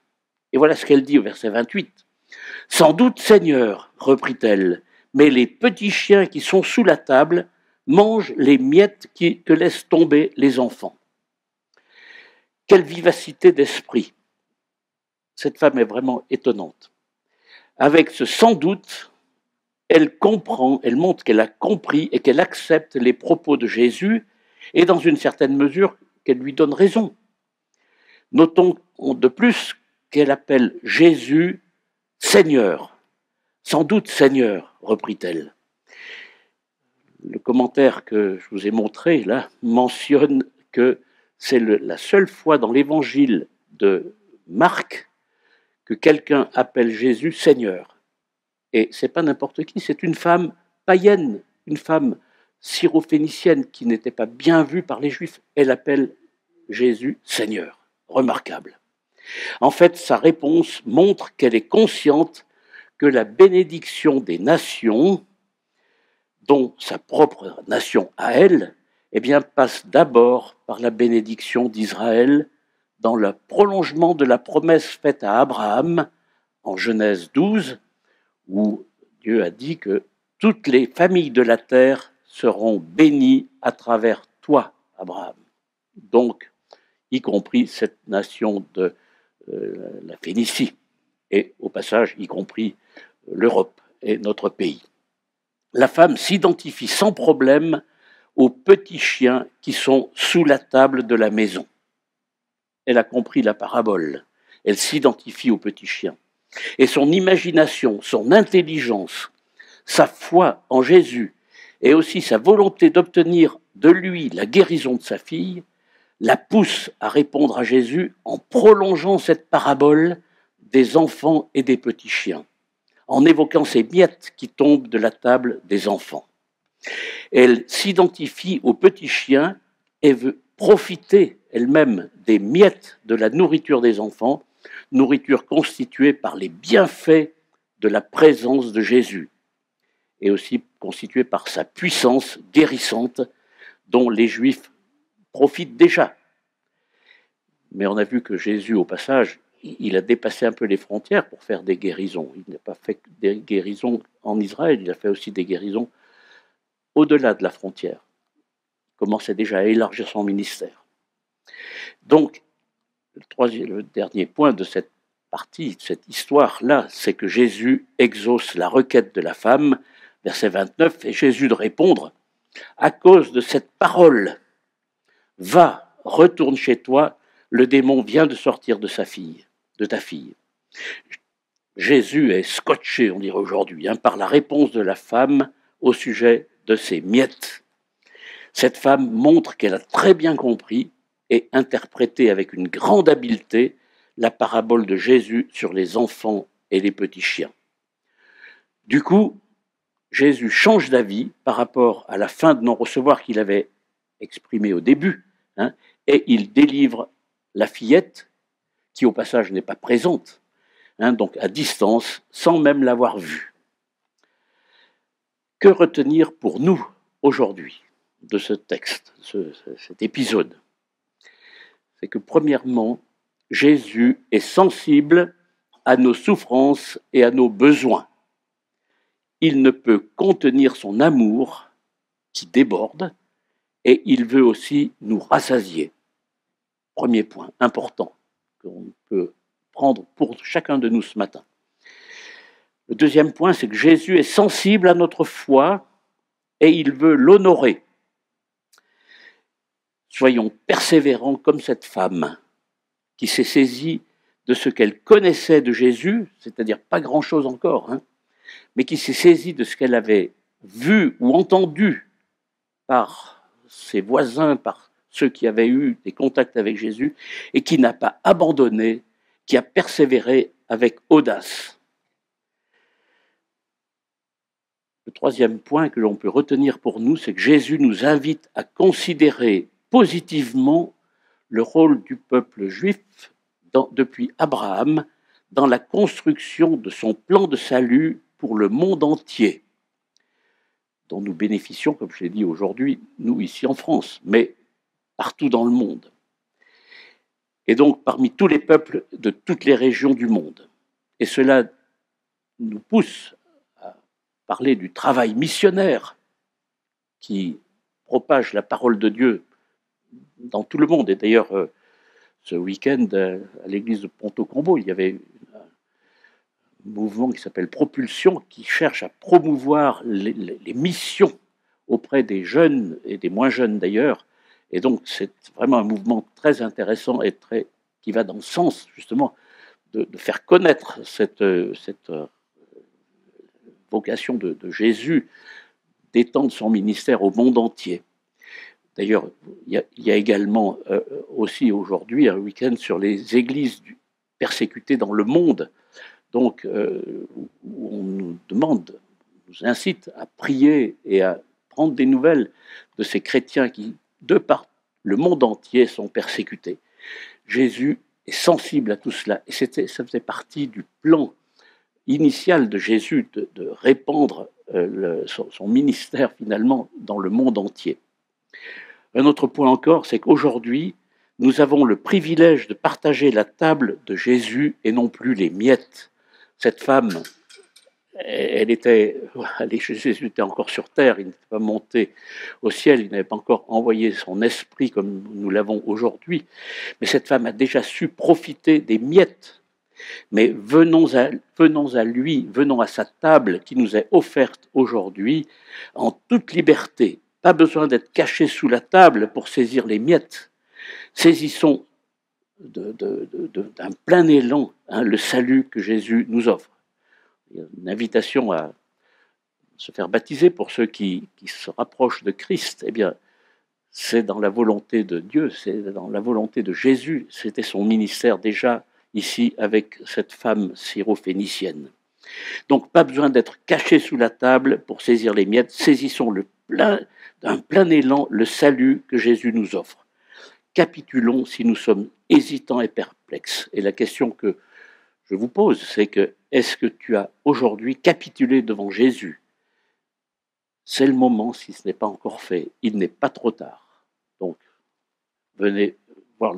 Et voilà ce qu'elle dit au verset 28. « Sans doute, Seigneur, reprit-elle, mais les petits chiens qui sont sous la table mangent les miettes que laissent tomber les enfants. » Quelle vivacité d'esprit! Cette femme est vraiment étonnante. Avec ce sans doute, elle comprend, elle montre qu'elle a compris et qu'elle accepte les propos de Jésus et dans une certaine mesure qu'elle lui donne raison. Notons de plus qu'elle appelle Jésus Seigneur. Sans doute Seigneur, reprit-elle. Le commentaire que je vous ai montré là mentionne que c'est la seule fois dans l'évangile de Marc que quelqu'un appelle Jésus Seigneur. Et ce n'est pas n'importe qui, c'est une femme païenne, une femme syrophénicienne qui n'était pas bien vue par les Juifs. Elle appelle Jésus Seigneur. Remarquable. En fait, sa réponse montre qu'elle est consciente que la bénédiction des nations, dont sa propre nation à elle, eh bien, passe d'abord par la bénédiction d'Israël dans le prolongement de la promesse faite à Abraham en Genèse 12, où Dieu a dit que toutes les familles de la terre seront bénies à travers toi, Abraham. Donc, y compris cette nation de la Phénicie, et au passage, y compris l'Europe et notre pays. La femme s'identifie sans problème aux petits chiens qui sont sous la table de la maison. Elle a compris la parabole, elle s'identifie aux petits chiens. Et son imagination, son intelligence, sa foi en Jésus et aussi sa volonté d'obtenir de lui la guérison de sa fille, la pousse à répondre à Jésus en prolongeant cette parabole des enfants et des petits chiens, en évoquant ces miettes qui tombent de la table des enfants. Elle s'identifie aux petits chiens et veut profiter elle-même des miettes de la nourriture des enfants, nourriture constituée par les bienfaits de la présence de Jésus et aussi constituée par sa puissance guérissante dont les Juifs profitent déjà. Mais on a vu que Jésus, au passage, il a dépassé un peu les frontières pour faire des guérisons. Il n'a pas fait des guérisons en Israël, il a fait aussi des guérisons au-delà de la frontière. Il commençait déjà à élargir son ministère. Donc, le dernier point de cette partie, de cette histoire-là, c'est que Jésus exauce la requête de la femme, verset 29, et Jésus de répondre, à cause de cette parole, va, retourne chez toi, le démon vient de sortir de ta fille. Jésus est scotché, on dirait aujourd'hui, par la réponse de la femme au sujet de ses miettes. Cette femme montre qu'elle a très bien compris et interprété avec une grande habileté la parabole de Jésus sur les enfants et les petits chiens. Du coup, Jésus change d'avis par rapport à la fin de non-recevoir qu'il avait exprimée au début, et il délivre la fillette, qui au passage n'est pas présente, donc à distance, sans même l'avoir vue. Que retenir pour nous aujourd'hui de ce texte, cet épisode? C'est que premièrement, Jésus est sensible à nos souffrances et à nos besoins. Il ne peut contenir son amour qui déborde et il veut aussi nous rassasier. Premier point important qu'on peut prendre pour chacun de nous ce matin. Le deuxième point, c'est que Jésus est sensible à notre foi et il veut l'honorer. Soyons persévérants comme cette femme qui s'est saisie de ce qu'elle connaissait de Jésus, c'est-à-dire pas grand-chose encore, mais qui s'est saisie de ce qu'elle avait vu ou entendu par ses voisins, par ceux qui avaient eu des contacts avec Jésus, et qui n'a pas abandonné, qui a persévéré avec audace. Le troisième point que l'on peut retenir pour nous, c'est que Jésus nous invite à considérer positivement le rôle du peuple juif depuis Abraham dans la construction de son plan de salut pour le monde entier, dont nous bénéficions, comme je l'ai dit aujourd'hui, nous ici en France, mais partout dans le monde. Et donc parmi tous les peuples de toutes les régions du monde. Et cela nous pousse à parler du travail missionnaire qui propage la parole de Dieu dans tout le monde. Et d'ailleurs, ce week-end, à l'église de Ponto-Combo, il y avait un mouvement qui s'appelle Propulsion, qui cherche à promouvoir les missions auprès des jeunes et des moins jeunes d'ailleurs. Et donc, c'est vraiment un mouvement très intéressant et qui va dans le sens, justement, de faire connaître cette vocation de Jésus, d'étendre son ministère au monde entier. D'ailleurs, il y a également aussi aujourd'hui un week-end sur les églises persécutées dans le monde, donc où on nous demande, on nous incite à prier et à prendre des nouvelles de ces chrétiens qui, de par le monde entier, sont persécutés. Jésus est sensible à tout cela, et ça faisait partie du plan initial de Jésus de répandre son ministère finalement dans le monde entier. Un autre point encore, c'est qu'aujourd'hui, nous avons le privilège de partager la table de Jésus et non plus les miettes. Cette femme, Jésus était encore sur terre, il n'était pas monté au ciel, il n'avait pas encore envoyé son esprit comme nous l'avons aujourd'hui. Mais cette femme a déjà su profiter des miettes. Mais venons à lui, venons à sa table qui nous est offerte aujourd'hui en toute liberté. Pas besoin d'être caché sous la table pour saisir les miettes. Saisissons d'un plein élan le salut que Jésus nous offre. Il y a une invitation à se faire baptiser pour ceux qui se rapprochent de Christ. Eh bien, c'est dans la volonté de Dieu, c'est dans la volonté de Jésus. C'était son ministère déjà ici avec cette femme syrophénicienne. Donc, pas besoin d'être caché sous la table pour saisir les miettes. Saisissons d'un plein élan le salut que Jésus nous offre. Capitulons si nous sommes hésitants et perplexes. Et la question que je vous pose, c'est que est-ce que tu as aujourd'hui capitulé devant Jésus? C'est le moment, si ce n'est pas encore fait. Il n'est pas trop tard. Donc, venez voir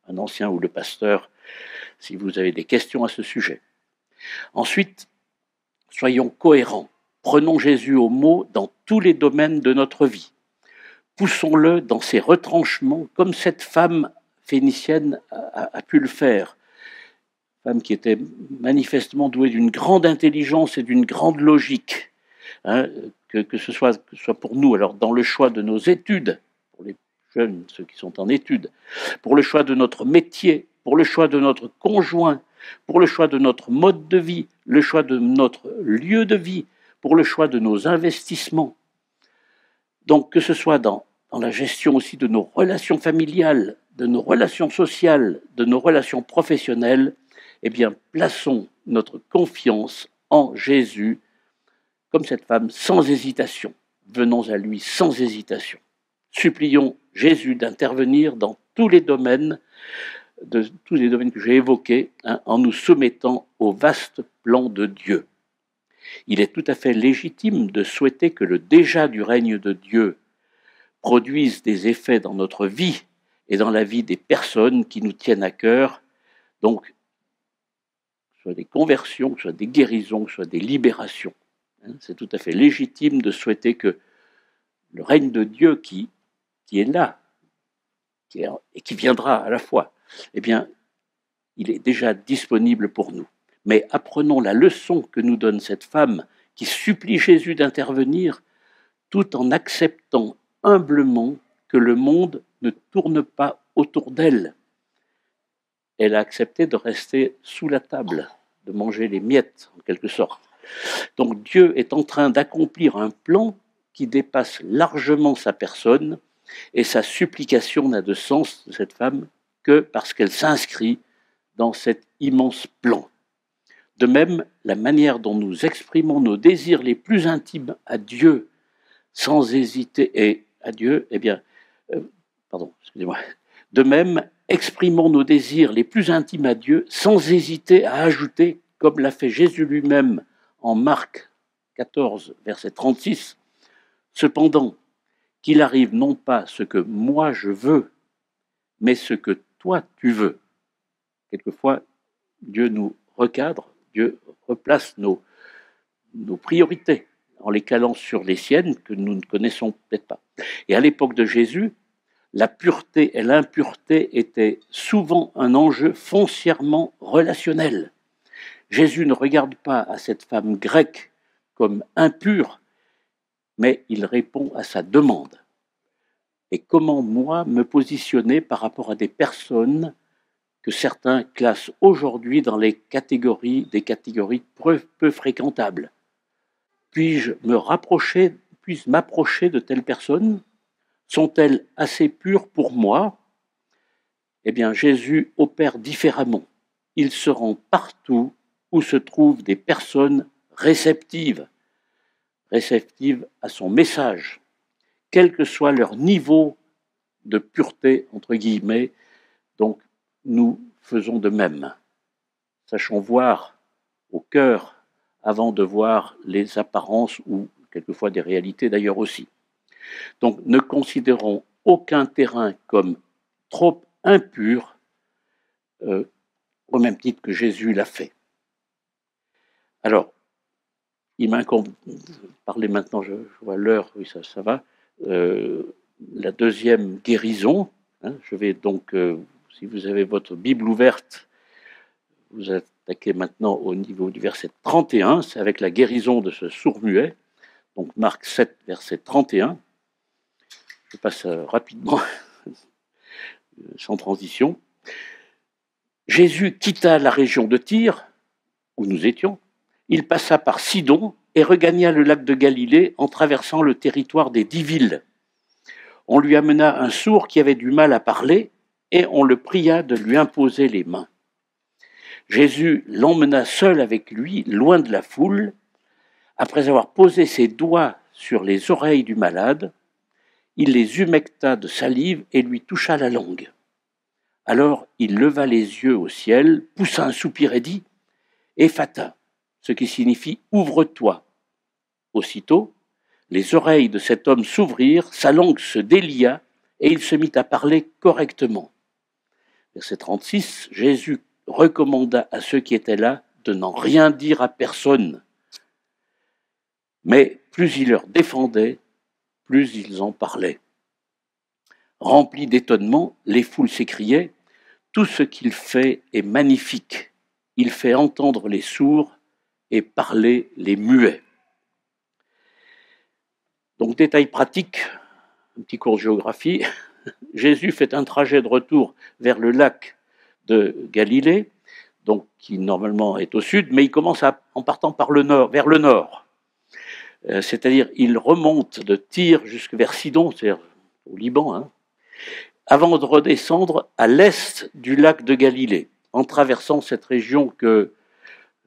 un ancien ou le pasteur si vous avez des questions à ce sujet. Ensuite, soyons cohérents. Prenons Jésus au mot dans tous les domaines de notre vie. Poussons-le dans ses retranchements, comme cette femme phénicienne a pu le faire. Femme qui était manifestement douée d'une grande intelligence et d'une grande logique. Que ce soit pour nous, alors dans le choix de nos études, pour les jeunes, ceux qui sont en études, pour le choix de notre métier, pour le choix de notre conjoint, pour le choix de notre mode de vie, le choix de notre lieu de vie, pour le choix de nos investissements. Donc que ce soit dans la gestion aussi de nos relations familiales, de nos relations sociales, de nos relations professionnelles, eh bien, plaçons notre confiance en Jésus, comme cette femme, sans hésitation. Venons à lui sans hésitation. Supplions Jésus d'intervenir dans tous les domaines que j'ai évoqués, en nous soumettant au vaste plan de Dieu. Il est tout à fait légitime de souhaiter que le déjà du règne de Dieu produise des effets dans notre vie et dans la vie des personnes qui nous tiennent à cœur, donc que ce soit des conversions, que ce soit des guérisons, que ce soit des libérations. C'est tout à fait légitime de souhaiter que le règne de Dieu qui est là, et qui viendra à la fois, eh bien, il est déjà disponible pour nous. Mais apprenons la leçon que nous donne cette femme qui supplie Jésus d'intervenir tout en acceptant humblement que le monde ne tourne pas autour d'elle. Elle a accepté de rester sous la table, de manger les miettes en quelque sorte. Donc Dieu est en train d'accomplir un plan qui dépasse largement sa personne et sa supplication n'a de sens de cette femme que parce qu'elle s'inscrit dans cet immense plan. De même, la manière dont nous exprimons nos désirs les plus intimes à Dieu sans hésiter, et à Dieu, eh bien, de même, exprimons nos désirs les plus intimes à Dieu sans hésiter à ajouter, comme l'a fait Jésus lui-même en Marc 14, verset 36, « Cependant, qu'il arrive non pas ce que moi je veux, mais ce que toi tu veux. » Quelquefois, Dieu nous recadre, Dieu replace nos priorités en les calant sur les siennes que nous ne connaissons peut-être pas. Et à l'époque de Jésus, la pureté et l'impureté étaient souvent un enjeu foncièrement relationnel. Jésus ne regarde pas à cette femme grecque comme impure, mais il répond à sa demande. Et comment, moi, me positionner par rapport à des personnes que certains classent aujourd'hui dans des catégories peu fréquentables? Puis-je m'approcher de telles personnes? Sont-elles assez pures pour moi? Eh bien, Jésus opère différemment. Il se rend partout où se trouvent des personnes réceptives à son message, quel que soit leur niveau de pureté, entre guillemets. Donc, nous faisons de même. Sachons voir au cœur avant de voir les apparences ou quelquefois des réalités d'ailleurs aussi. Donc, ne considérons aucun terrain comme trop impur, au même titre que Jésus l'a fait. Alors, il m'incombe de parler maintenant, je vois l'heure, oui, ça va. La deuxième guérison, je vais donc, si vous avez votre Bible ouverte, vous attaquez maintenant au niveau du verset 31, c'est avec la guérison de ce sourd-muet, donc Marc 7, verset 31. Je passe rapidement, sans transition. Jésus quitta la région de Tyr, où nous étions. Il passa par Sidon et regagna le lac de Galilée en traversant le territoire des 10 villes. On lui amena un sourd qui avait du mal à parler et on le pria de lui imposer les mains. Jésus l'emmena seul avec lui, loin de la foule. Après avoir posé ses doigts sur les oreilles du malade, il les humecta de salive et lui toucha la langue. Alors il leva les yeux au ciel, poussa un soupir et dit « Ephata », ce qui signifie « ouvre-toi ». Aussitôt, les oreilles de cet homme s'ouvrirent, sa langue se délia et il se mit à parler correctement. Verset 36, Jésus recommanda à ceux qui étaient là de n'en rien dire à personne. Mais plus il leur défendait, plus ils en parlaient. Remplis d'étonnement, les foules s'écriaient « Tout ce qu'il fait est magnifique. Il fait entendre les sourds et parler les muets. » Donc, détail pratique, un petit cours de géographie. Jésus fait un trajet de retour vers le lac de Galilée, donc qui normalement est au sud, mais il commence en partant par le nord, vers le nord. C'est-à-dire, il remonte de Tyr jusque vers Sidon, c'est-à-dire au Liban, avant de redescendre à l'est du lac de Galilée, en traversant cette région que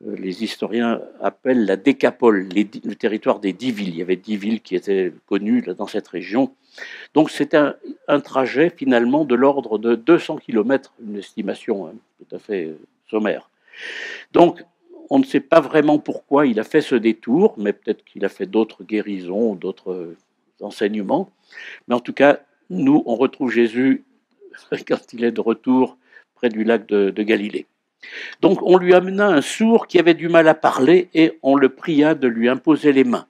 les historiens appellent la Décapole, le territoire des 10 villes. Il y avait 10 villes qui étaient connues dans cette région. Donc c'est un trajet finalement de l'ordre de 200 km, une estimation tout à fait sommaire. Donc on ne sait pas vraiment pourquoi il a fait ce détour, mais peut-être qu'il a fait d'autres guérisons, d'autres enseignements. Mais en tout cas, nous, on retrouve Jésus quand il est de retour près du lac de Galilée. Donc on lui amena un sourd qui avait du mal à parler et on le pria de lui imposer les mains.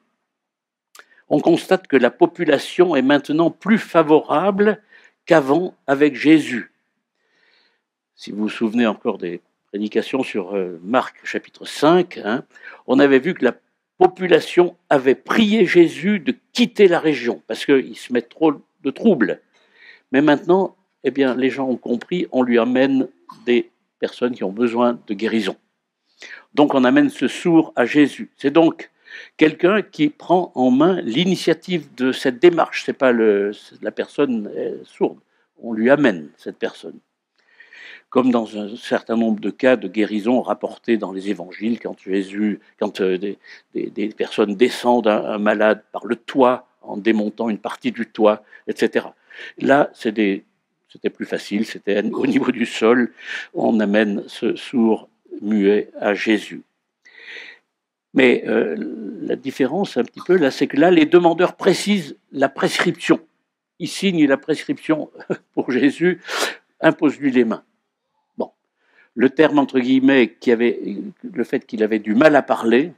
On constate que la population est maintenant plus favorable qu'avant avec Jésus. Si vous vous souvenez encore des prédications sur Marc chapitre 5, on avait vu que la population avait prié Jésus de quitter la région parce qu'il se met trop de troubles. Mais maintenant, eh bien, les gens ont compris, on lui amène des personnes qui ont besoin de guérison. Donc on amène ce sourd à Jésus. C'est donc quelqu'un qui prend en main l'initiative de cette démarche. C'est pas la personne sourde. On lui amène cette personne. Comme dans un certain nombre de cas de guérison rapportés dans les évangiles, quand des personnes descendent un malade par le toit en démontant une partie du toit, etc. Là, c'était plus facile, c'était au niveau du sol, on amène ce sourd muet à Jésus. Mais la différence un petit peu, là, c'est que là, les demandeurs précisent la prescription. Ils signent la prescription pour Jésus, impose-lui les mains. Bon, le terme entre guillemets, le fait qu'il avait du mal à parler,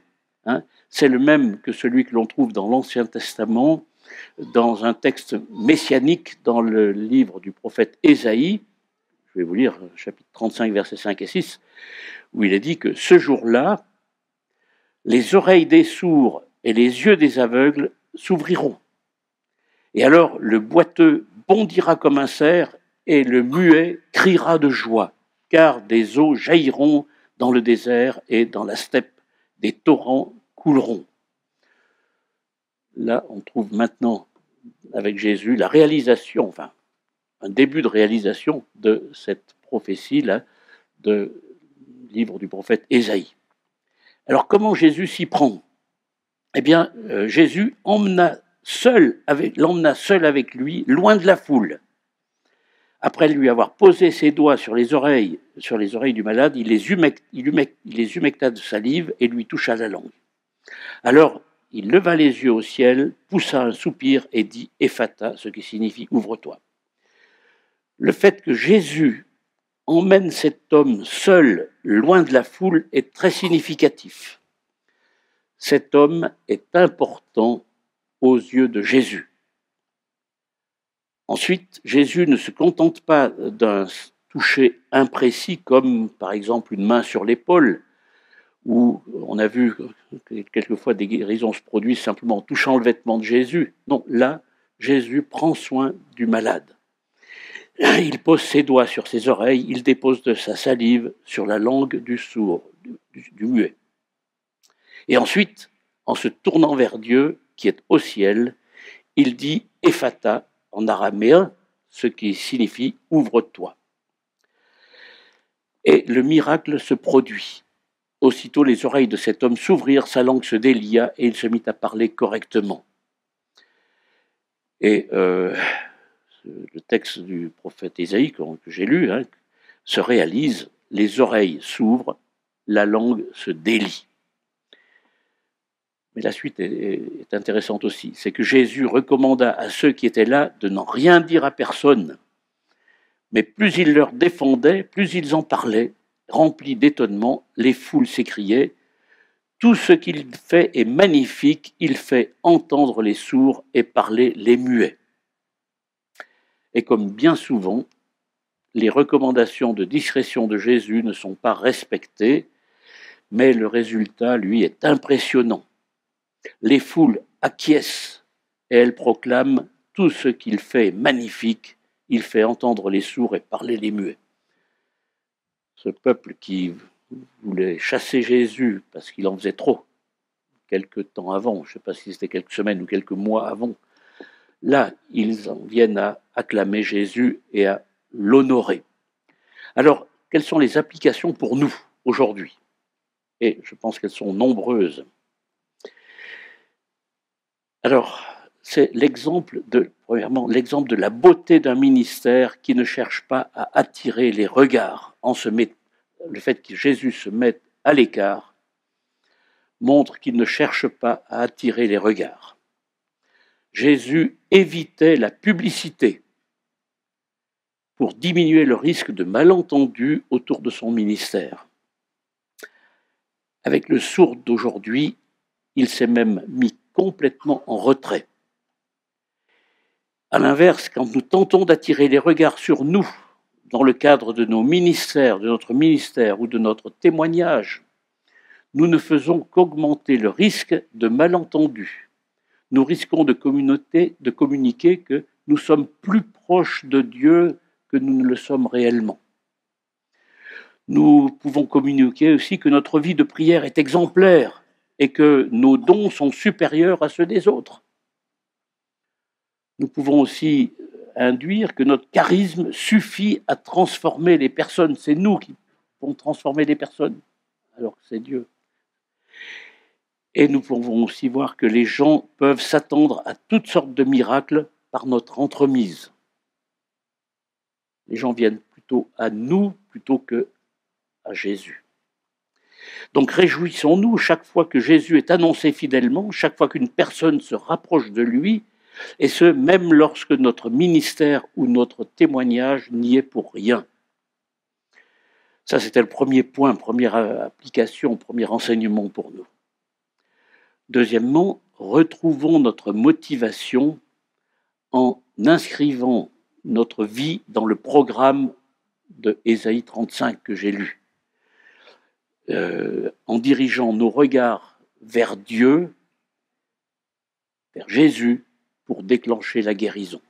c'est le même que celui que l'on trouve dans l'Ancien Testament, dans un texte messianique dans le livre du prophète Ésaïe, je vais vous lire chapitre 35, versets 5 et 6, où il est dit que ce jour-là, les oreilles des sourds et les yeux des aveugles s'ouvriront. Et alors le boiteux bondira comme un cerf et le muet criera de joie, car des eaux jailliront dans le désert et dans la steppe, des torrents couleront. Là, on trouve maintenant, avec Jésus, la réalisation, enfin, un début de réalisation de cette prophétie-là, du livre du prophète Ésaïe. Alors, comment Jésus s'y prend ? Eh bien, Jésus l'emmena seul avec lui, loin de la foule. Après lui avoir posé ses doigts sur les oreilles du malade, il les humecta de salive et lui toucha la langue. Alors, il leva les yeux au ciel, poussa un soupir et dit « Ephata », ce qui signifie « ouvre-toi ». Le fait que Jésus emmène cet homme seul, loin de la foule, est très significatif. Cet homme est important aux yeux de Jésus. Ensuite, Jésus ne se contente pas d'un toucher imprécis, comme par exemple une main sur l'épaule, où on a vu que quelquefois des guérisons se produisent simplement en touchant le vêtement de Jésus. Non, là, Jésus prend soin du malade. Il pose ses doigts sur ses oreilles, il dépose de sa salive sur la langue du sourd, du muet. Et ensuite, en se tournant vers Dieu, qui est au ciel, il dit « Ephata » en araméen, ce qui signifie « ouvre-toi ». Et le miracle se produit. Aussitôt, les oreilles de cet homme s'ouvrirent, sa langue se délia et il se mit à parler correctement. Et le texte du prophète Ésaïe que j'ai lu se réalise, les oreilles s'ouvrent, la langue se délie. Mais la suite est intéressante aussi. C'est que Jésus recommanda à ceux qui étaient là de n'en rien dire à personne. Mais plus il leur défendait, plus ils en parlaient. Remplis d'étonnement, les foules s'écriaient « Tout ce qu'il fait est magnifique, il fait entendre les sourds et parler les muets. » Et comme bien souvent, les recommandations de discrétion de Jésus ne sont pas respectées, mais le résultat, lui, est impressionnant. Les foules acquiescent et elles proclament « Tout ce qu'il fait est magnifique, il fait entendre les sourds et parler les muets. » Ce peuple qui voulait chasser Jésus parce qu'il en faisait trop, quelque temps avant, je ne sais pas si c'était quelques semaines ou quelques mois avant, là, ils en viennent à acclamer Jésus et à l'honorer. Alors, quelles sont les applications pour nous aujourd'hui? Et je pense qu'elles sont nombreuses. Alors, c'est premièrement, l'exemple de la beauté d'un ministère qui ne cherche pas à attirer les regards. Le fait que Jésus se mette à l'écart montre qu'il ne cherche pas à attirer les regards. Jésus évitait la publicité pour diminuer le risque de malentendus autour de son ministère. Avec le sourd d'aujourd'hui, il s'est même mis complètement en retrait. À l'inverse, quand nous tentons d'attirer les regards sur nous, dans le cadre de nos ministères, de notre ministère ou de notre témoignage, nous ne faisons qu'augmenter le risque de malentendus. Nous risquons de communiquer que nous sommes plus proches de Dieu que nous ne le sommes réellement. Nous pouvons communiquer aussi que notre vie de prière est exemplaire et que nos dons sont supérieurs à ceux des autres. Nous pouvons aussi induire que notre charisme suffit à transformer les personnes. C'est nous qui pouvons transformer les personnes, alors que c'est Dieu. Et nous pouvons aussi voir que les gens peuvent s'attendre à toutes sortes de miracles par notre entremise. Les gens viennent plutôt à nous plutôt que à Jésus. Donc réjouissons-nous chaque fois que Jésus est annoncé fidèlement, chaque fois qu'une personne se rapproche de lui, et ce, même lorsque notre ministère ou notre témoignage n'y est pour rien. Ça, c'était le premier point, première application, premier enseignement pour nous. Deuxièmement, retrouvons notre motivation en inscrivant notre vie dans le programme de Ésaïe 35 que j'ai lu. En dirigeant nos regards vers Dieu, vers Jésus, pour déclencher la guérison.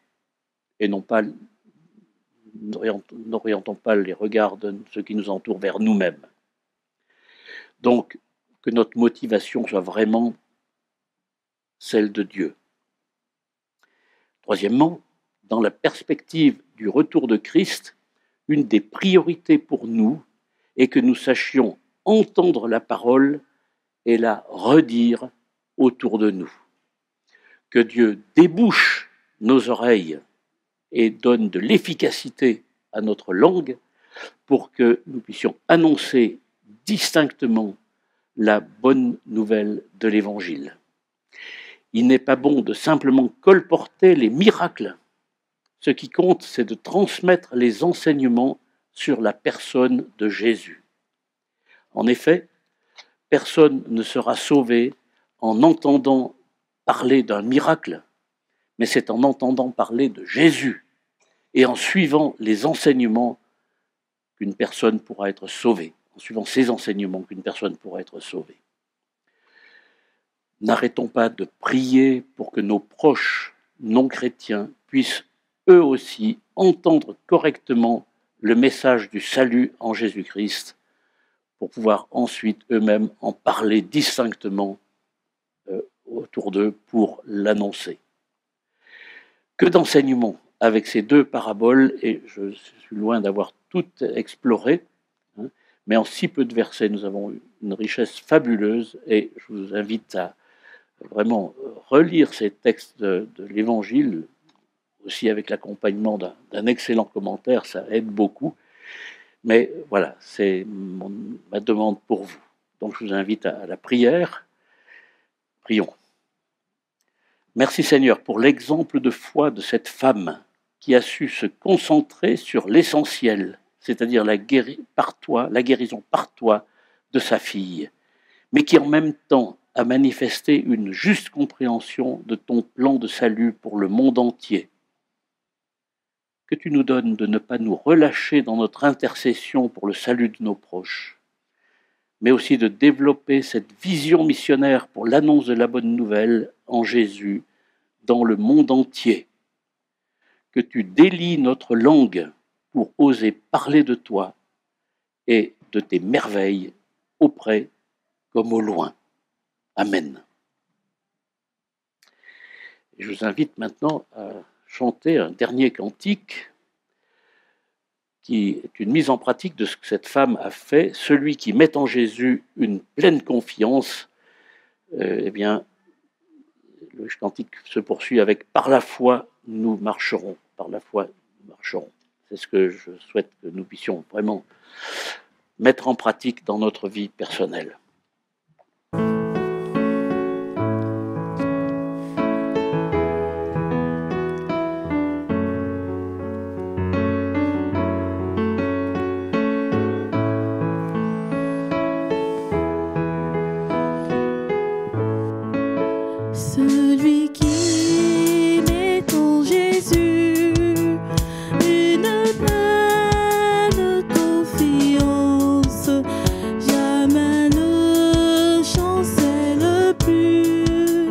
Et n'orientons pas les regards de ceux qui nous entourent vers nous-mêmes. Donc, que notre motivation soit vraiment celle de Dieu. Troisièmement, dans la perspective du retour de Christ, une des priorités pour nous est que nous sachions entendre la parole et la redire autour de nous. Que Dieu débouche nos oreilles et donne de l'efficacité à notre langue pour que nous puissions annoncer distinctement la bonne nouvelle de l'Évangile. Il n'est pas bon de simplement colporter les miracles. Ce qui compte, c'est de transmettre les enseignements sur la personne de Jésus. En effet, personne ne sera sauvé en entendant parler d'un miracle, mais c'est en entendant parler de Jésus et en suivant les enseignements qu'une personne pourra être sauvée, en suivant ces enseignements qu'une personne pourra être sauvée. N'arrêtons pas de prier pour que nos proches non chrétiens puissent eux aussi entendre correctement le message du salut en Jésus-Christ pour pouvoir ensuite eux-mêmes en parler distinctement autour d'eux pour l'annoncer. Que d'enseignements avec ces deux paraboles, et je suis loin d'avoir tout exploré, mais en si peu de versets, nous avons une richesse fabuleuse, et je vous invite à vraiment relire ces textes de l'Évangile, aussi avec l'accompagnement d'un excellent commentaire, ça aide beaucoup. Mais voilà, c'est ma demande pour vous. Donc je vous invite à la prière. Prions. Merci Seigneur pour l'exemple de foi de cette femme qui a su se concentrer sur l'essentiel, c'est-à-dire la guérison par toi de sa fille, mais qui en même temps a manifesté une juste compréhension de ton plan de salut pour le monde entier. Que tu nous donnes de ne pas nous relâcher dans notre intercession pour le salut de nos proches, mais aussi de développer cette vision missionnaire pour l'annonce de la bonne nouvelle en Jésus dans le monde entier. Que tu délies notre langue pour oser parler de toi et de tes merveilles auprès comme au loin. Amen. Je vous invite maintenant à chanter un dernier cantique qui est une mise en pratique de ce que cette femme a fait. Celui qui met en Jésus une pleine confiance, eh bien, le cantique se poursuit avec « Par la foi, nous marcherons ». Par la foi, nous marcherons. C'est ce que je souhaite que nous puissions vraiment mettre en pratique dans notre vie personnelle. Celui qui met en Jésus une pleine confiance, jamais ne chancelle plus,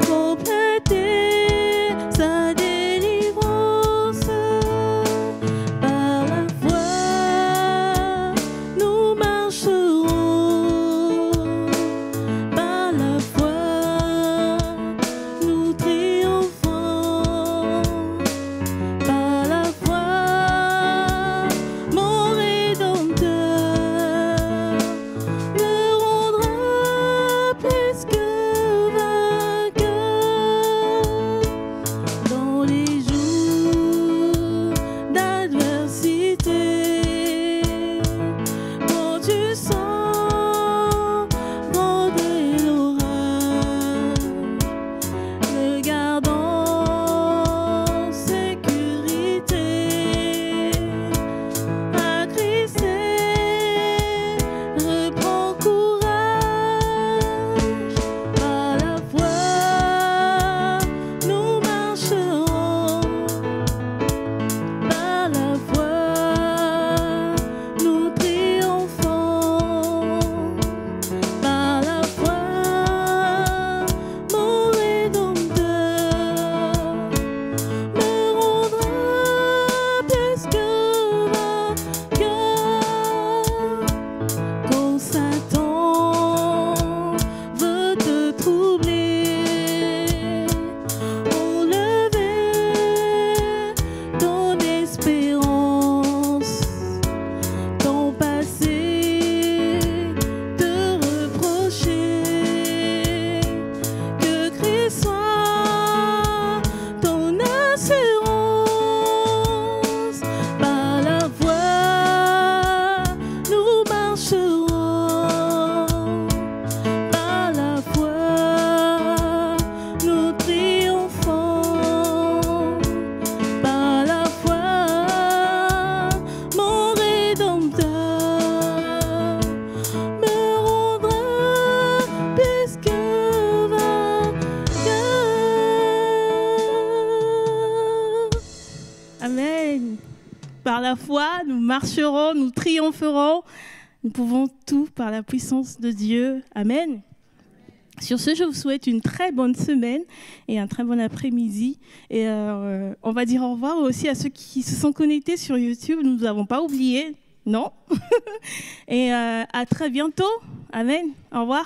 compléter sa délivrance. Par la foi, nous marcherons, par la foi. Nous triomphons par la foi, mon Rédempteur me rendra plus que vainqueur dans les jours d'adversité. Quand tu sens grandir l'orage, le garde en sécurité. À Christ, reprends courage. Par la foi, nous marcherons. Par la foi, nous triomphons. Par la foi, mon Rédempteur me rendra plus que vainqueur. Quand Satan veut te troubler, enlever ton espérance, ton passé te reprocher, que Christ soit ton assurance. Par la foi, nous marcherons. Par la foi, nous triomphons. Par la foi, mon Rédempteur me rendra plus que vainqueur. Amen. Par la foi, nous marcherons, nous triompherons. Nous pouvons tout par la puissance de Dieu. Amen. Sur ce, je vous souhaite une très bonne semaine et un très bon après-midi. Et on va dire au revoir aussi à ceux qui se sont connectés sur YouTube. Nous ne vous avons pas oubliés, non. Et à très bientôt. Amen. Au revoir.